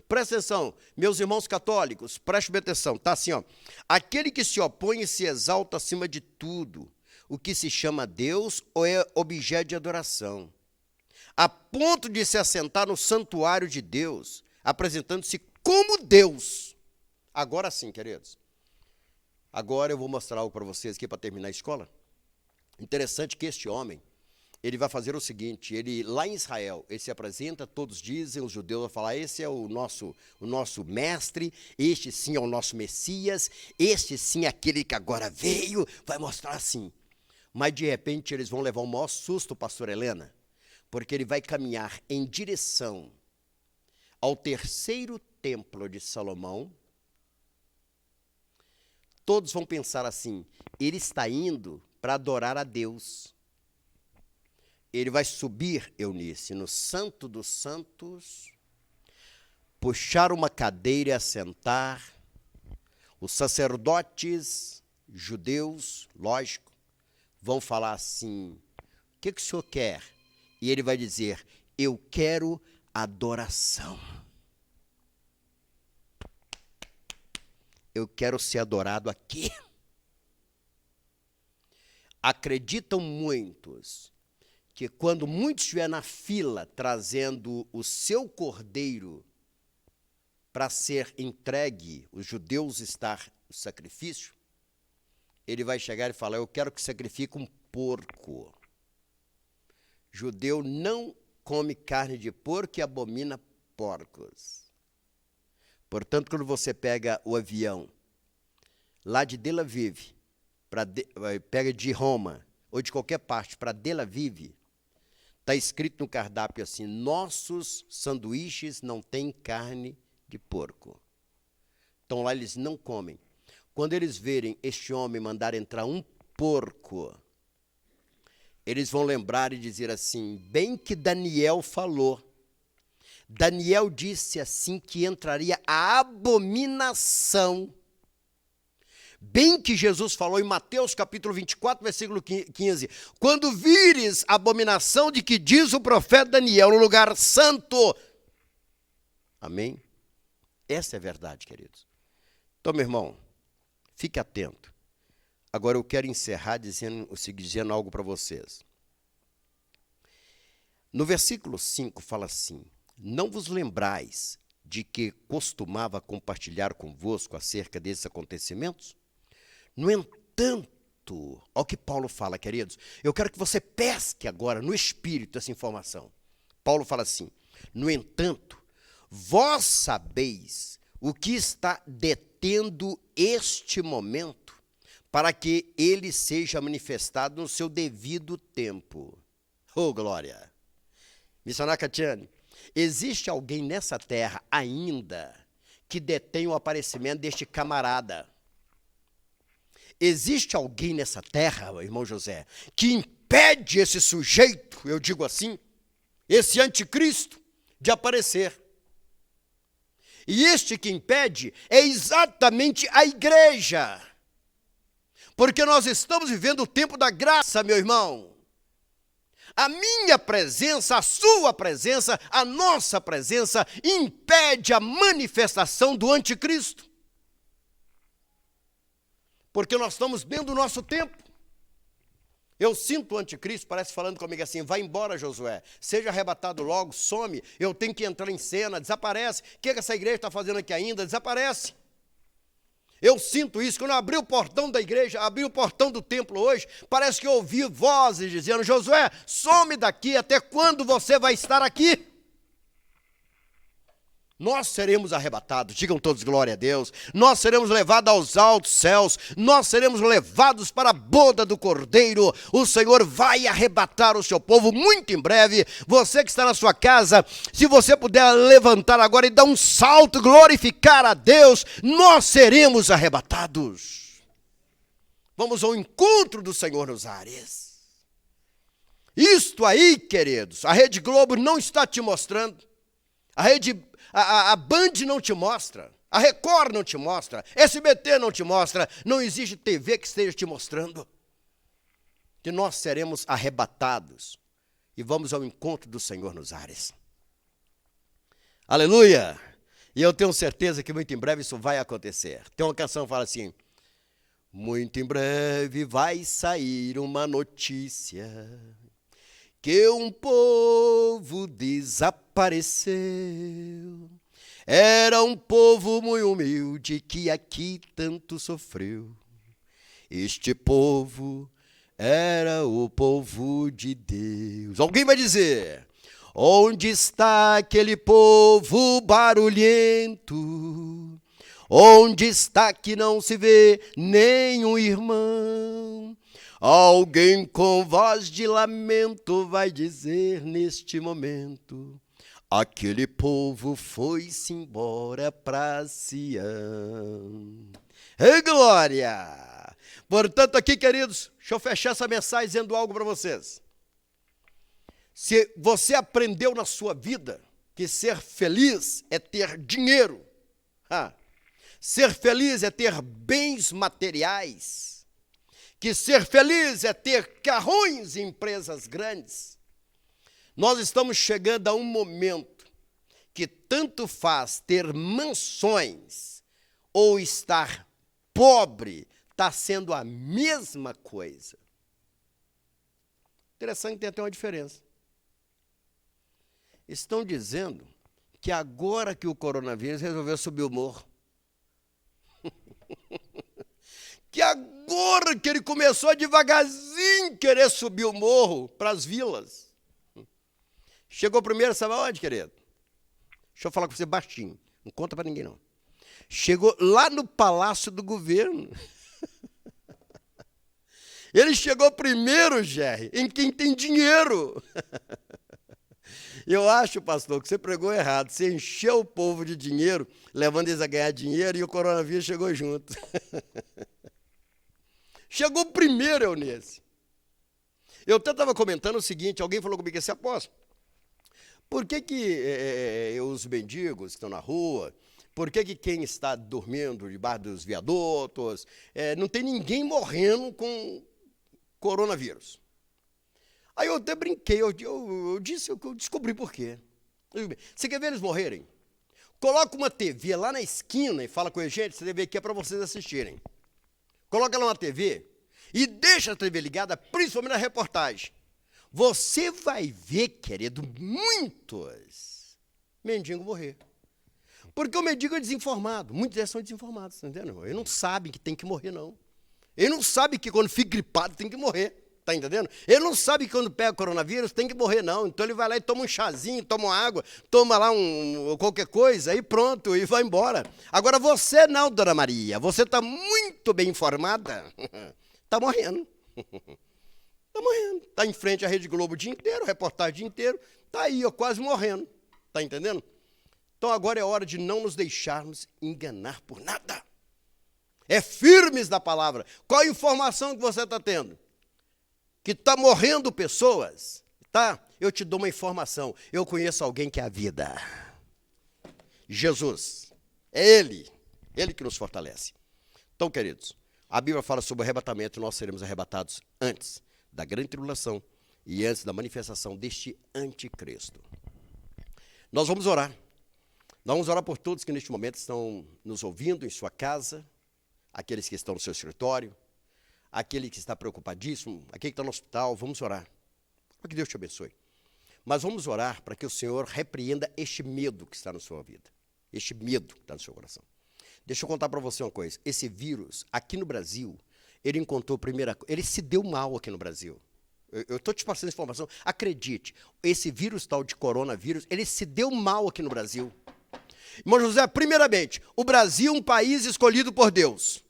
atenção, meus irmãos católicos, prestem atenção, tá assim, ó, aquele que se opõe e se exalta acima de tudo, o que se chama Deus ou é objeto de adoração, a ponto de se assentar no santuário de Deus, apresentando-se como Deus. Agora sim, queridos, agora eu vou mostrar algo para vocês aqui para terminar a escola. Interessante que este homem, ele vai fazer o seguinte, ele lá em Israel, ele se apresenta, todos dizem, os judeus vão falar, esse é o nosso mestre, este sim é o nosso Messias, este sim é aquele que agora veio, vai mostrar assim. Mas de repente eles vão levar um maior susto, pastor Helena, porque ele vai caminhar em direção ao terceiro templo de Salomão. Todos vão pensar assim, ele está indo para adorar a Deus. Ele vai subir, Eunice, no Santo dos Santos, puxar uma cadeira e assentar. Os sacerdotes judeus, lógico, vão falar assim, o que o senhor quer? E ele vai dizer, eu quero adoração. eu quero ser adorado aqui. Acreditam muitos que quando muitos estiver na fila trazendo o seu cordeiro para ser entregue, os judeus estar no sacrifício, ele vai chegar e falar, eu quero que sacrifique um porco. Judeu não come carne de porco e abomina porcos. Portanto, quando você pega o avião lá de Tel Aviv, pega de Roma ou de qualquer parte para Tel Aviv, está escrito no cardápio assim, nossos sanduíches não têm carne de porco. Então lá eles não comem. Quando eles verem este homem mandar entrar um porco, eles vão lembrar e dizer assim, bem que Daniel falou. Daniel disse assim que entraria a abominação. Bem que Jesus falou em Mateus capítulo 24, versículo 15. Quando vires a abominação de que diz o profeta Daniel no lugar santo. Amém? Essa é a verdade, queridos. Então, meu irmão, fique atento. Agora eu quero encerrar dizendo algo para vocês. No versículo 5 fala assim, não vos lembrais de que costumava compartilhar convosco acerca desses acontecimentos? No entanto, olha o que Paulo fala, queridos. Eu quero que você pesque agora no espírito essa informação. Paulo fala assim, no entanto, vós sabeis o que está detendo este momento, para que ele seja manifestado no seu devido tempo. Oh, glória! Missionária Catiane, existe alguém nessa terra ainda que detém o aparecimento deste camarada? Existe alguém nessa terra, irmão José, que impede esse sujeito, eu digo assim, esse anticristo, de aparecer? E este que impede é exatamente a igreja. Porque nós estamos vivendo o tempo da graça, meu irmão. A minha presença, a sua presença, a nossa presença impede a manifestação do anticristo. Porque nós estamos dentro do nosso tempo. Eu sinto o anticristo, parece falando comigo assim, vai embora, Josué, seja arrebatado logo, some, eu tenho que entrar em cena, desaparece. O que essa igreja está fazendo aqui ainda? Desaparece. Eu sinto isso, quando eu abri o portão da igreja, abri o portão do templo hoje, parece que eu ouvi vozes dizendo, Josué, some daqui, até quando você vai estar aqui? Nós seremos arrebatados, digam todos glória a Deus, nós seremos levados aos altos céus, nós seremos levados para a boda do Cordeiro, o Senhor vai arrebatar o seu povo muito em breve. Você que está na sua casa, se você puder levantar agora e dar um salto, glorificar a Deus, nós seremos arrebatados. Vamos ao encontro do Senhor nos ares. Isto aí, queridos, a Rede Globo não está te mostrando, a Band não te mostra, a Record não te mostra, SBT não te mostra, não existe TV que esteja te mostrando que nós seremos arrebatados e vamos ao encontro do Senhor nos ares. Aleluia! E eu tenho certeza que muito em breve isso vai acontecer. Tem uma canção que fala assim, muito em breve vai sair uma notícia que um povo desapareceu. Era um povo muito humilde que aqui tanto sofreu. Este povo era o povo de Deus. Alguém vai dizer, onde está aquele povo barulhento? Onde está que não se vê nenhum irmão? Alguém com voz de lamento vai dizer neste momento, aquele povo foi-se embora para Sião. Ei, glória! Portanto, aqui, queridos, deixa eu fechar essa mensagem dizendo algo para vocês. Se você aprendeu na sua vida que ser feliz é ter dinheiro, ser feliz é ter bens materiais, que ser feliz é ter carrões e empresas grandes, nós estamos chegando a um momento que tanto faz ter mansões ou estar pobre está sendo a mesma coisa. Interessante, tem até uma diferença. Estão dizendo que agora que o coronavírus resolveu subir o morro, que agora que ele começou a devagarzinho querer subir o morro para as vilas. Chegou primeiro, sabe aonde, querido? Deixa eu falar com você baixinho, não conta para ninguém não. Chegou lá no Palácio do Governo. Ele chegou primeiro, Jerry, em quem tem dinheiro. Eu acho, pastor, que você pregou errado. Você encheu o povo de dinheiro, levando eles a ganhar dinheiro, e o coronavírus chegou junto. Chegou primeiro, Eunice. Eu até estava comentando o seguinte, alguém falou comigo assim, apóstolo, por que os mendigos que estão na rua, por que quem está dormindo debaixo dos viadutos, não tem ninguém morrendo com coronavírus? Aí eu até brinquei, eu disse, eu descobri por quê. Você quer ver eles morrerem? Coloca uma TV lá na esquina e fala com eles, gente, essa TV aqui é para vocês assistirem. Coloca ela na TV e deixa a TV ligada, principalmente na reportagem. Você vai ver, querido, muitos mendigos morrer. Porque o mendigo é desinformado. Muitos deles são desinformados, tá entendendo? Eles não sabem que tem que morrer, não. Ele não sabe que quando fica gripado tem que morrer. Tá entendendo? Ele não sabe que quando pega coronavírus tem que morrer, não. Então ele vai lá e toma um chazinho, toma uma água, toma lá qualquer coisa e pronto, e vai embora. Agora você não, dona Maria. Você está muito bem informada. Está morrendo. Está morrendo. Está em frente à Rede Globo o dia inteiro, reportagem o dia inteiro. Está aí, ó, quase morrendo. Tá entendendo? Então agora é hora de não nos deixarmos enganar por nada. É firmes da palavra. Qual a informação que você está tendo? Que está morrendo pessoas, tá? Eu te dou uma informação. Eu conheço alguém que é a vida. Jesus. É Ele que nos fortalece. Então, queridos, a Bíblia fala sobre o arrebatamento, nós seremos arrebatados antes da grande tribulação e antes da manifestação deste anticristo. Nós vamos orar. Nós vamos orar por todos que neste momento estão nos ouvindo em sua casa, aqueles que estão no seu escritório, aquele que está preocupadíssimo, aquele que está no hospital, vamos orar. Para que Deus te abençoe. Mas vamos orar para que o Senhor repreenda este medo que está na sua vida. Este medo que está no seu coração. Deixa eu contar para você uma coisa. Esse vírus, aqui no Brasil, ele encontrou ele se deu mal aqui no Brasil. Eu estou te passando essa informação. Acredite, esse vírus tal de coronavírus, ele se deu mal aqui no Brasil. Irmão José, primeiramente, o Brasil é um país escolhido por Deus.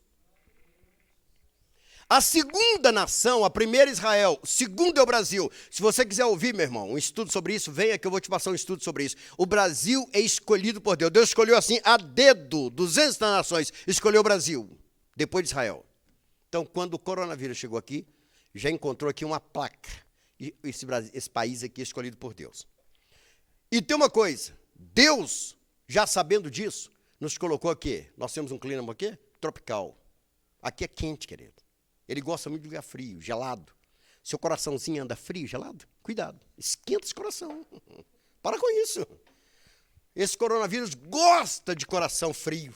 A segunda nação, a primeira é Israel, o segundo é o Brasil. Se você quiser ouvir, meu irmão, um estudo sobre isso, venha que eu vou te passar um estudo sobre isso. O Brasil é escolhido por Deus. Deus escolheu assim, a dedo, 200 nações, escolheu o Brasil, depois de Israel. Então, quando o coronavírus chegou aqui, já encontrou aqui uma placa. E esse país aqui é escolhido por Deus. E tem uma coisa, Deus, já sabendo disso, nos colocou aqui. Nós temos um clima aqui tropical. Aqui é quente, querido. Ele gosta muito de lugar frio, gelado. Seu coraçãozinho anda frio, gelado? Cuidado, esquenta esse coração. Para com isso. Esse coronavírus gosta de coração frio.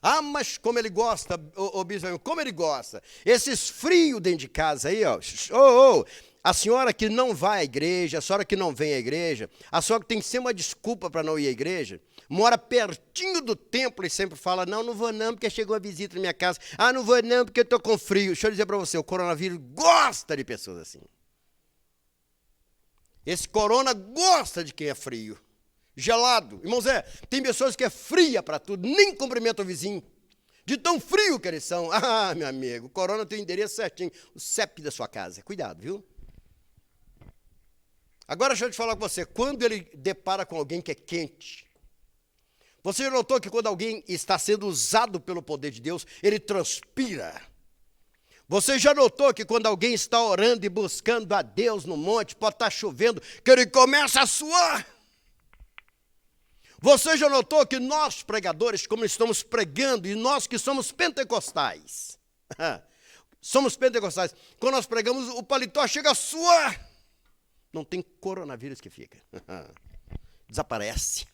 Ah, mas como ele gosta, ô bispo, como ele gosta. Esses frios dentro de casa aí, ó. A senhora que não vai à igreja, a senhora que não vem à igreja, a senhora que tem sempre uma desculpa para não ir à igreja, mora pertinho do templo e sempre fala, não vou não, porque chegou uma visita na minha casa. Ah, não vou não, porque eu estou com frio. Deixa eu dizer para você, o coronavírus gosta de pessoas assim. Esse corona gosta de quem é frio, gelado. Irmão Zé, tem pessoas que é fria para tudo, nem cumprimenta o vizinho. De tão frio que eles são. Ah, meu amigo, o corona tem o endereço certinho, o CEP da sua casa. Cuidado, viu? Agora deixa eu te falar com você, quando ele depara com alguém que é quente, você já notou que quando alguém está sendo usado pelo poder de Deus, ele transpira. Você já notou que quando alguém está orando e buscando a Deus no monte, pode estar chovendo, que ele começa a suar. Você já notou que nós, pregadores, como estamos pregando, e nós que somos pentecostais, quando nós pregamos, o paletó chega a suar. Não tem coronavírus que fica. Desaparece.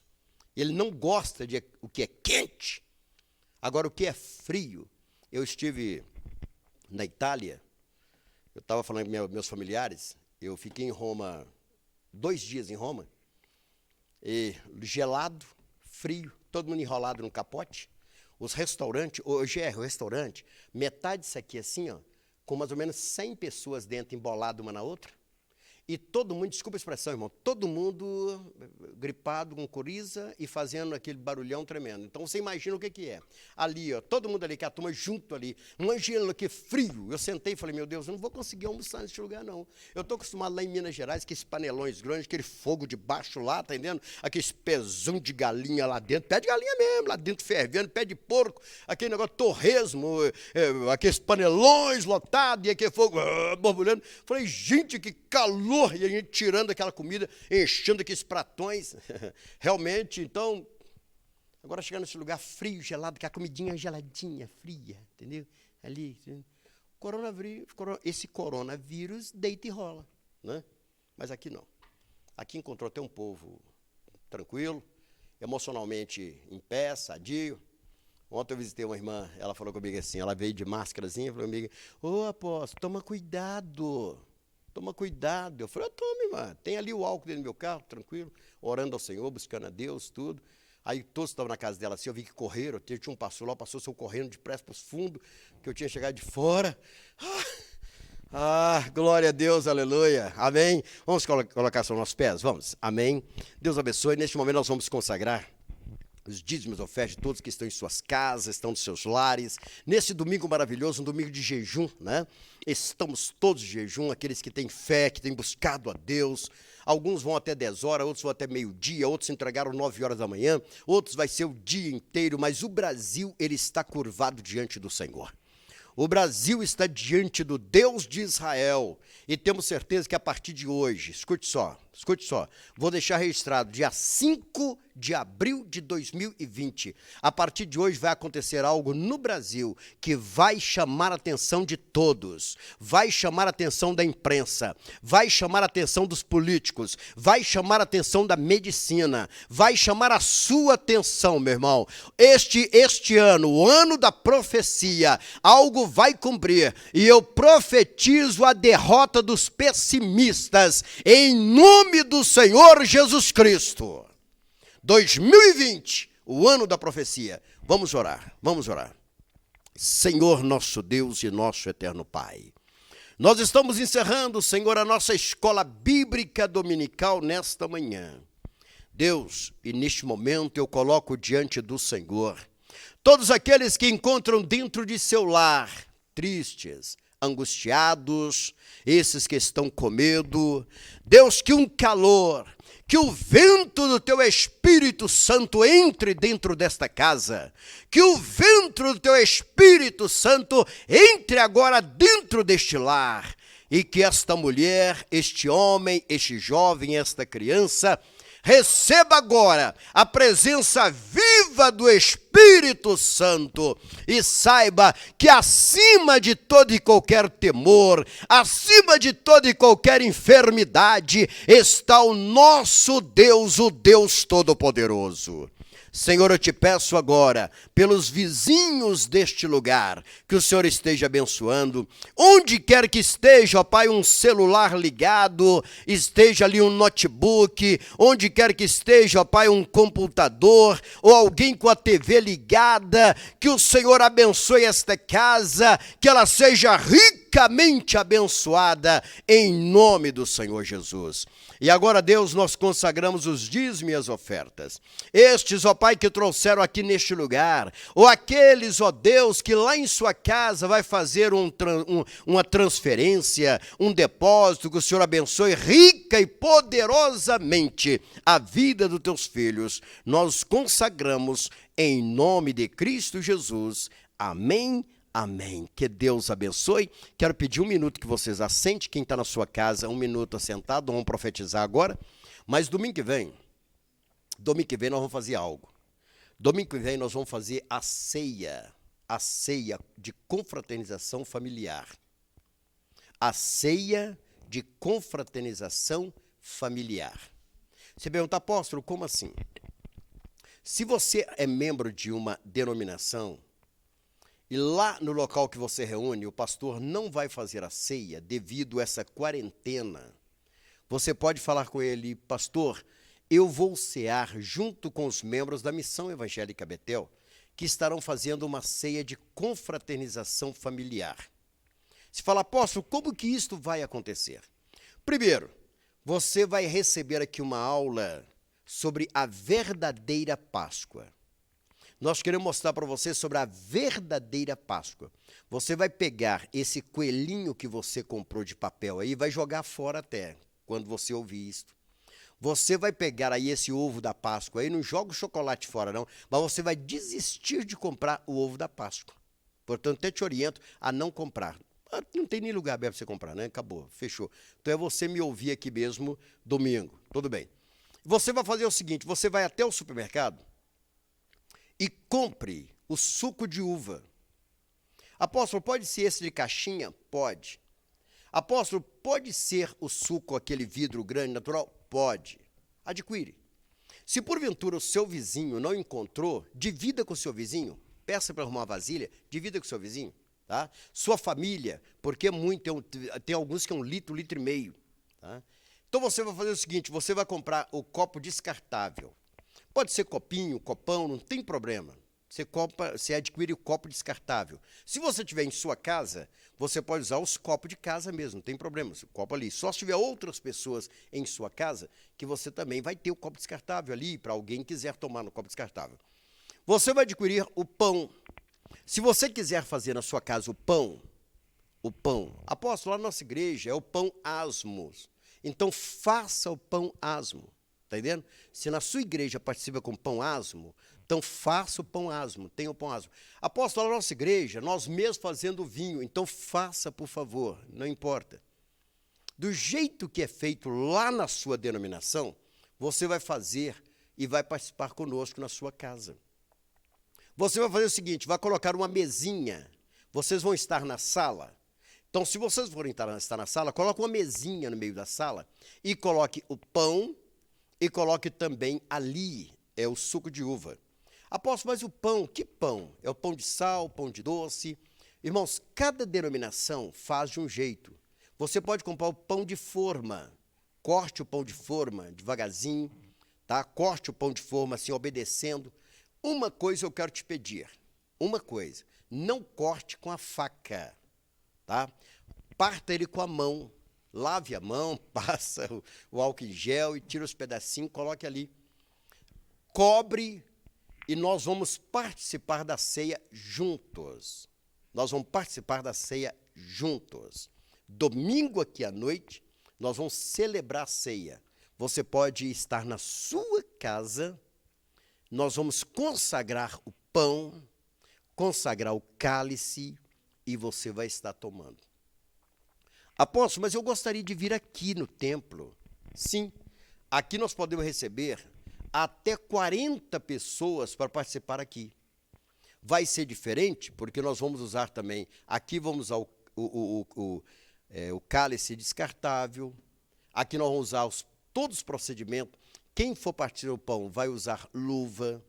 Ele não gosta de o que é quente. Agora, o que é frio? Eu estive na Itália, eu estava falando com meus familiares, eu fiquei em Roma, 2 dias em Roma, e gelado, frio, todo mundo enrolado num capote. Os restaurantes, hoje é o restaurante, metade disso aqui assim, ó, com mais ou menos 100 pessoas dentro, emboladas uma na outra. E todo mundo, desculpa a expressão, irmão, todo mundo gripado com coriza e fazendo aquele barulhão tremendo. Então, você imagina o que é. Ali, ó, todo mundo ali, que a turma junto ali, um gelo aqui frio. Eu sentei e falei, meu Deus, eu não vou conseguir almoçar nesse lugar, não. Eu estou acostumado lá em Minas Gerais, aqueles panelões grandes, aquele fogo de baixo lá, tá entendendo? Aqueles pezão de galinha lá dentro, pé de galinha mesmo, lá dentro fervendo, pé de porco, aquele negócio torresmo, aqueles panelões lotados e aquele fogo borbulhando. Falei, gente, que calor! E a gente tirando aquela comida, enchendo aqueles pratões. Realmente, então, agora chegando nesse lugar frio, gelado, com a comidinha geladinha, fria, entendeu? Ali, esse coronavírus deita e rola, né? Mas aqui não. Aqui encontrou até um povo tranquilo, emocionalmente em pé, sadio. Ontem eu visitei uma irmã, ela falou comigo assim, ela veio de máscarazinha, falou comigo, ô apóstolo, toma cuidado. Toma cuidado. Eu falei, tome, irmã. Tem ali o álcool dentro do meu carro, tranquilo, orando ao Senhor, buscando a Deus, tudo. Aí todos estavam na casa dela assim, eu vi que correram, tinha um pastor lá, o pastor saiu correndo depressa para os fundos, que eu tinha chegado de fora. Glória a Deus, aleluia, amém. Vamos colocar sobre nossos pés, vamos, amém. Deus abençoe, neste momento nós vamos consagrar os dízimos, ofertas de todos que estão em suas casas, estão nos seus lares. Nesse domingo maravilhoso, um domingo de jejum, né? Estamos todos de jejum, aqueles que têm fé, que têm buscado a Deus. Alguns vão até 10 horas, outros vão até meio-dia, outros entregaram 9 horas da manhã, outros vai ser o dia inteiro, mas o Brasil, ele está curvado diante do Senhor. O Brasil está diante do Deus de Israel e temos certeza que a partir de hoje, escute só, vou deixar registrado, dia 5 de abril de 2020, a partir de hoje vai acontecer algo no Brasil que vai chamar a atenção de todos, vai chamar a atenção da imprensa, vai chamar a atenção dos políticos, vai chamar a atenção da medicina, vai chamar a sua atenção, meu irmão. Este ano, o ano da profecia, algo vai cumprir e eu profetizo a derrota dos pessimistas em nome do Senhor Jesus Cristo. 2020, o ano da profecia. Vamos orar, vamos orar. Senhor nosso Deus e nosso eterno Pai, nós estamos encerrando, Senhor, a nossa escola bíblica dominical nesta manhã. Deus, e neste momento eu coloco diante do Senhor todos aqueles que encontram dentro de seu lar, tristes, angustiados, esses que estão com medo. Deus, que um calor, que o vento do teu Espírito Santo entre dentro desta casa, que o vento do teu Espírito Santo entre agora dentro deste lar, e que esta mulher, este homem, este jovem, esta criança, receba agora a presença viva do Espírito Santo e saiba que acima de todo e qualquer temor, acima de toda e qualquer enfermidade, está o nosso Deus, o Deus Todo-Poderoso. Senhor, eu te peço agora, pelos vizinhos deste lugar, que o Senhor esteja abençoando, onde quer que esteja, ó Pai, um celular ligado, esteja ali um notebook, onde quer que esteja, ó Pai, um computador, ou alguém com a TV ligada, que o Senhor abençoe esta casa, que ela seja ricamente abençoada, em nome do Senhor Jesus. E agora, Deus, nós consagramos os dízimos e as ofertas. Estes, ó Pai, que trouxeram aqui neste lugar, ou aqueles, ó Deus, que lá em sua casa vai fazer uma transferência, um depósito, que o Senhor abençoe rica e poderosamente a vida dos teus filhos. Nós consagramos em nome de Cristo Jesus. Amém. Amém. Que Deus abençoe. Quero pedir um minuto que vocês assentem. Quem está na sua casa, um minuto assentado. Vamos profetizar agora. Mas domingo que vem nós vamos fazer algo. Domingo que vem nós vamos fazer a ceia de confraternização familiar. A ceia de confraternização familiar. Você pergunta, apóstolo, como assim? Se você é membro de uma denominação, e lá no local que você reúne, o pastor não vai fazer a ceia devido a essa quarentena, você pode falar com ele: pastor, eu vou cear junto com os membros da Missão Evangélica Betel, que estarão fazendo uma ceia de confraternização familiar. Se fala: apóstolo, como que isto vai acontecer? Primeiro, você vai receber aqui uma aula sobre a verdadeira Páscoa. Nós queremos mostrar para você sobre a verdadeira Páscoa. Você vai pegar esse coelhinho que você comprou de papel aí e vai jogar fora até, quando você ouvir isto. Você vai pegar aí esse ovo da Páscoa aí, não joga o chocolate fora não, mas você vai desistir de comprar o ovo da Páscoa. Portanto, até te oriento a não comprar. Não tem nem lugar aberto para você comprar, né? Acabou, fechou. Então é você me ouvir aqui mesmo domingo, tudo bem. Você vai fazer o seguinte, você vai até o supermercado e compre o suco de uva. Apóstolo, pode ser esse de caixinha? Pode. Apóstolo, pode ser o suco, aquele vidro grande, natural? Pode. Adquire. Se porventura o seu vizinho não encontrou, divida com o seu vizinho. Peça para arrumar uma vasilha, divida com o seu vizinho. Tá? Sua família, porque é muito, tem alguns que é 1 litro, 1,5 litro. Tá? Então você vai fazer o seguinte, você vai comprar o copo descartável. Pode ser copinho, copão, não tem problema. Você adquire o copo descartável. Se você tiver em sua casa, você pode usar os copos de casa mesmo, não tem problema, o copo ali. Só se tiver outras pessoas em sua casa, que você também vai ter o copo descartável ali, para alguém quiser tomar no copo descartável. Você vai adquirir o pão. Se você quiser fazer na sua casa o pão, apóstolo, lá na nossa igreja é o pão asmos. Então faça o pão asmo. Está entendendo? Se na sua igreja participa com pão asmo, então faça o pão asmo, tenha o pão asmo. Apóstolo, na nossa igreja, nós mesmos fazendo vinho, então faça, por favor, não importa. Do jeito que é feito lá na sua denominação, você vai fazer e vai participar conosco na sua casa. Você vai fazer o seguinte, vai colocar uma mesinha, vocês vão estar na sala. Então, se vocês forem estar na sala, coloque uma mesinha no meio da sala e coloque o pão, e coloque também ali, o suco de uva. Apóstolo, mas o pão, que pão? É o pão de sal, pão de doce? Irmãos, cada denominação faz de um jeito. Você pode comprar o pão de forma. Corte o pão de forma devagarzinho, tá? Corte o pão de forma assim, obedecendo. Uma coisa eu quero te pedir, uma coisa, não corte com a faca, tá? Parta ele com a mão. Lave a mão, passa o álcool em gel e tira os pedacinhos, coloque ali. Cobre e nós vamos participar da ceia juntos. Nós vamos participar da ceia juntos. Domingo aqui à noite, nós vamos celebrar a ceia. Você pode estar na sua casa, nós vamos consagrar o pão, consagrar o cálice e você vai estar tomando. Apóstolo, mas eu gostaria de vir aqui no templo. Sim, aqui nós podemos receber até 40 pessoas para participar aqui. Vai ser diferente, porque nós vamos usar também, aqui vamos usar o cálice descartável, aqui nós vamos usar todos os procedimentos. Quem for partir o pão vai usar luva,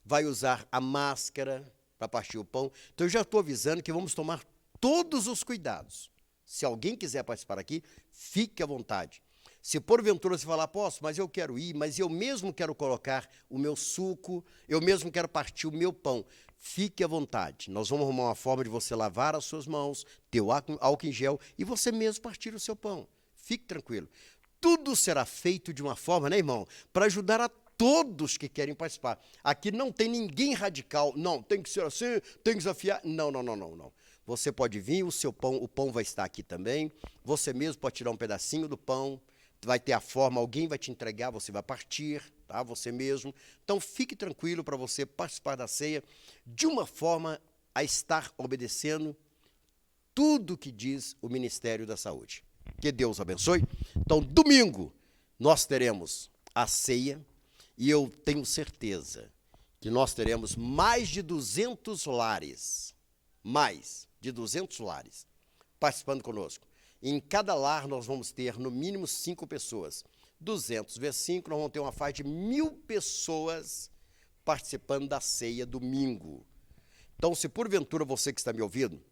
vai usar a máscara para partir o pão. Então eu já estou avisando que vamos tomar todos os cuidados. Se alguém quiser participar aqui, fique à vontade. Se porventura você falar, apóstolo, mas eu quero ir, mas eu mesmo quero colocar o meu suco, eu mesmo quero partir o meu pão, fique à vontade. Nós vamos arrumar uma forma de você lavar as suas mãos, ter o álcool em gel e você mesmo partir o seu pão. Fique tranquilo. Tudo será feito de uma forma, né, irmão, para ajudar a todos que querem participar. Aqui não tem ninguém radical, não, tem que ser assim, tem que desafiar. Não. Você pode vir, o pão vai estar aqui também. Você mesmo pode tirar um pedacinho do pão, vai ter a forma, alguém vai te entregar, você vai partir, tá? Você mesmo. Então, fique tranquilo para você participar da ceia de uma forma a estar obedecendo tudo que diz o Ministério da Saúde. Que Deus abençoe. Então, domingo, nós teremos a ceia e eu tenho certeza que nós teremos mais de 200 lares, participando conosco. Em cada lar nós vamos ter no mínimo 5 pessoas. 200 vezes 5, nós vamos ter uma faixa de 1.000 pessoas participando da ceia domingo. Então, se porventura você que está me ouvindo,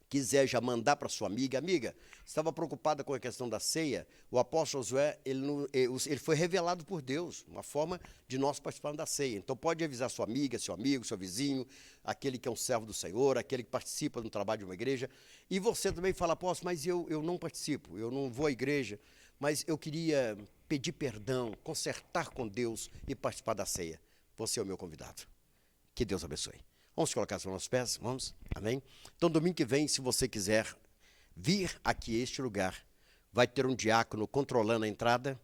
quiser já mandar para sua amiga, estava preocupada com a questão da ceia, o apóstolo Josué, ele foi revelado por Deus, uma forma de nós participarmos da ceia. Então pode avisar sua amiga, seu amigo, seu vizinho, aquele que é um servo do Senhor, aquele que participa no trabalho de uma igreja. E você também fala, apóstolo, mas eu não participo, eu não vou à igreja, mas eu queria pedir perdão, consertar com Deus e participar da ceia. Você é o meu convidado. Que Deus abençoe. Vamos colocar os nossos pés? Vamos? Amém? Então, domingo que vem, se você quiser vir aqui a este lugar, vai ter um diácono controlando a entrada.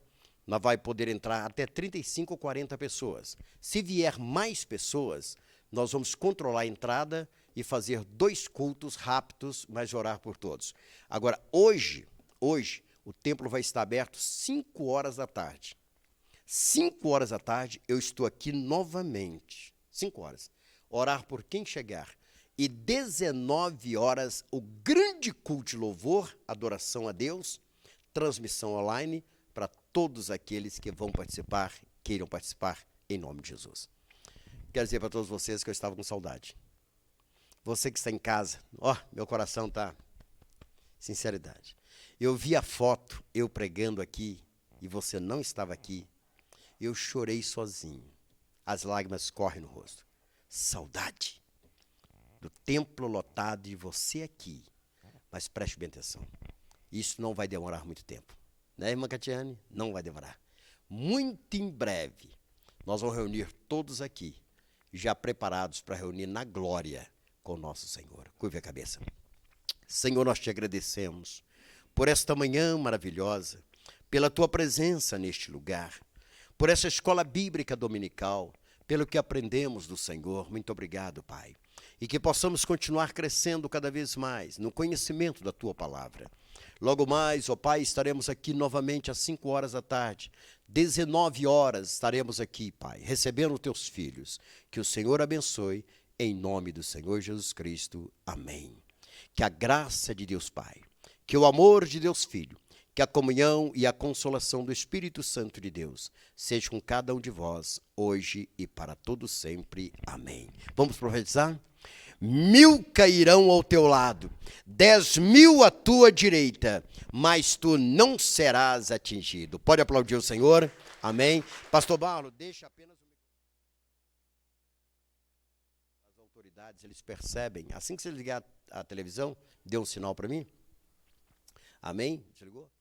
Nós vai poder entrar até 35 ou 40 pessoas. Se vier mais pessoas, nós vamos controlar a entrada e fazer 2 cultos rápidos, mas orar por todos. Agora, hoje, o templo vai estar aberto 5 horas da tarde. 5 horas da tarde, eu estou aqui novamente. 5 horas. Orar por quem chegar. E 19 horas, o grande culto de louvor, adoração a Deus, transmissão online para todos aqueles que vão participar, queiram participar, em nome de Jesus. Quero dizer para todos vocês que eu estava com saudade. Você que está em casa, meu coração está, sinceridade. Eu vi a foto, eu pregando aqui, e você não estava aqui, eu chorei sozinho. As lágrimas correm no rosto. Saudade do templo lotado e você aqui. Mas preste bem atenção. Isso não vai demorar muito tempo. Né, irmã Catiane? Não vai demorar. Muito em breve, nós vamos reunir todos aqui, já preparados para reunir na glória com o nosso Senhor. Curve a cabeça. Senhor, nós te agradecemos por esta manhã maravilhosa, pela tua presença neste lugar, por essa escola bíblica dominical, pelo que aprendemos do Senhor. Muito obrigado, Pai. E que possamos continuar crescendo cada vez mais no conhecimento da Tua palavra. Logo mais, ó Pai, estaremos aqui novamente às 5 horas da tarde. 19 horas estaremos aqui, Pai, recebendo Teus filhos. Que o Senhor abençoe, em nome do Senhor Jesus Cristo. Amém. Que a graça de Deus Pai, que o amor de Deus Filho, que a comunhão e a consolação do Espírito Santo de Deus seja com cada um de vós, hoje e para todo sempre. Amém. Vamos profetizar? 1000 cairão ao teu lado, 10.000 à tua direita, mas tu não serás atingido. Pode aplaudir o Senhor? Amém. Pastor Paulo, deixa apenas as autoridades, eles percebem. Assim que você ligar a televisão, dê um sinal para mim. Amém? Desligou?